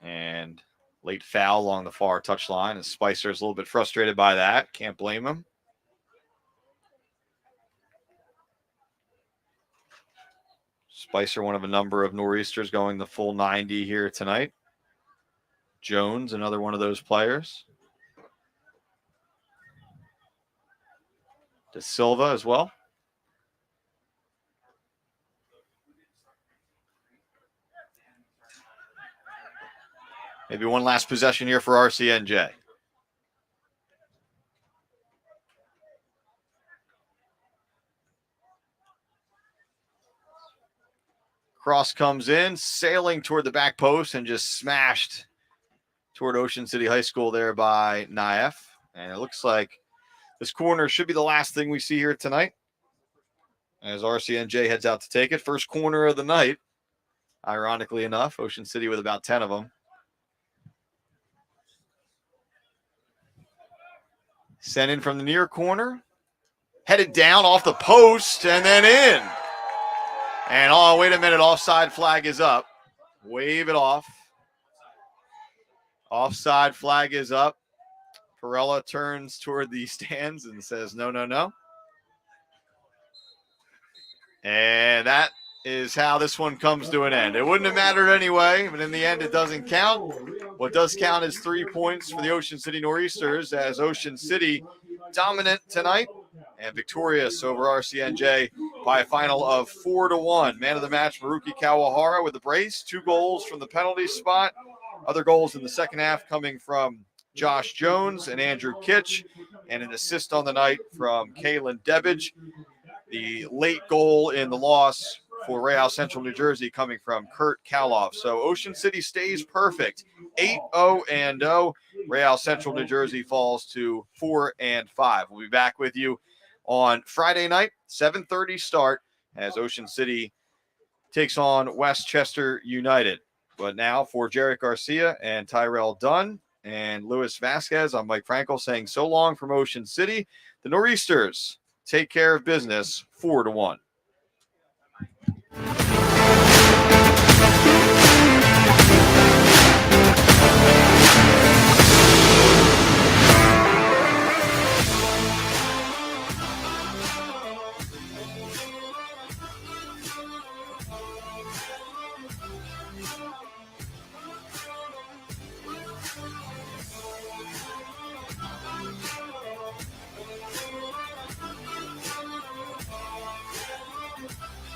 And late foul along the far touchline, and Spicer is a little bit frustrated by that. Can't blame him. Spicer, one of a number of Noreasters going the full 90 here tonight. Jones, another one of those players. De Silva as well. Maybe one last possession here for RCNJ. Cross comes in, sailing toward the back post and just smashed toward Ocean City High School there by Naif. And it looks like this corner should be the last thing we see here tonight as RCNJ heads out to take it. First corner of the night, ironically enough. Ocean City with about 10 of them. Sent in from the near corner. Headed down off the post and then in. And oh, wait a minute. Offside flag is up. Wave it off. Offside flag is up. Perella turns toward the stands and says, no, no, no. And that is how this one comes to an end. It wouldn't have mattered anyway, but in the end, it doesn't count. What does count is 3 points for the Ocean City Noreasters as Ocean City dominant tonight and victorious over RCNJ by a final of 4-1. Man of the match, Maruki Kawahara with the brace. 2 goals from the penalty spot. Other goals in the second half coming from Josh Jones and Andrew Kitch, and an assist on the night from Kalen Debbage. The late goal in the loss for Real Central New Jersey coming from Kurt Kaloff. So Ocean City stays perfect. 8-0-0. Real Central New Jersey falls to 4-5. We'll be back with you on Friday night, 7:30 start, as Ocean City takes on Westchester United. But now for Jarek Garcia and Tyrell Dunn and Luis Vasquez, I'm Mike Frankel saying so long from Ocean City. The Noreasters take care of business 4-1.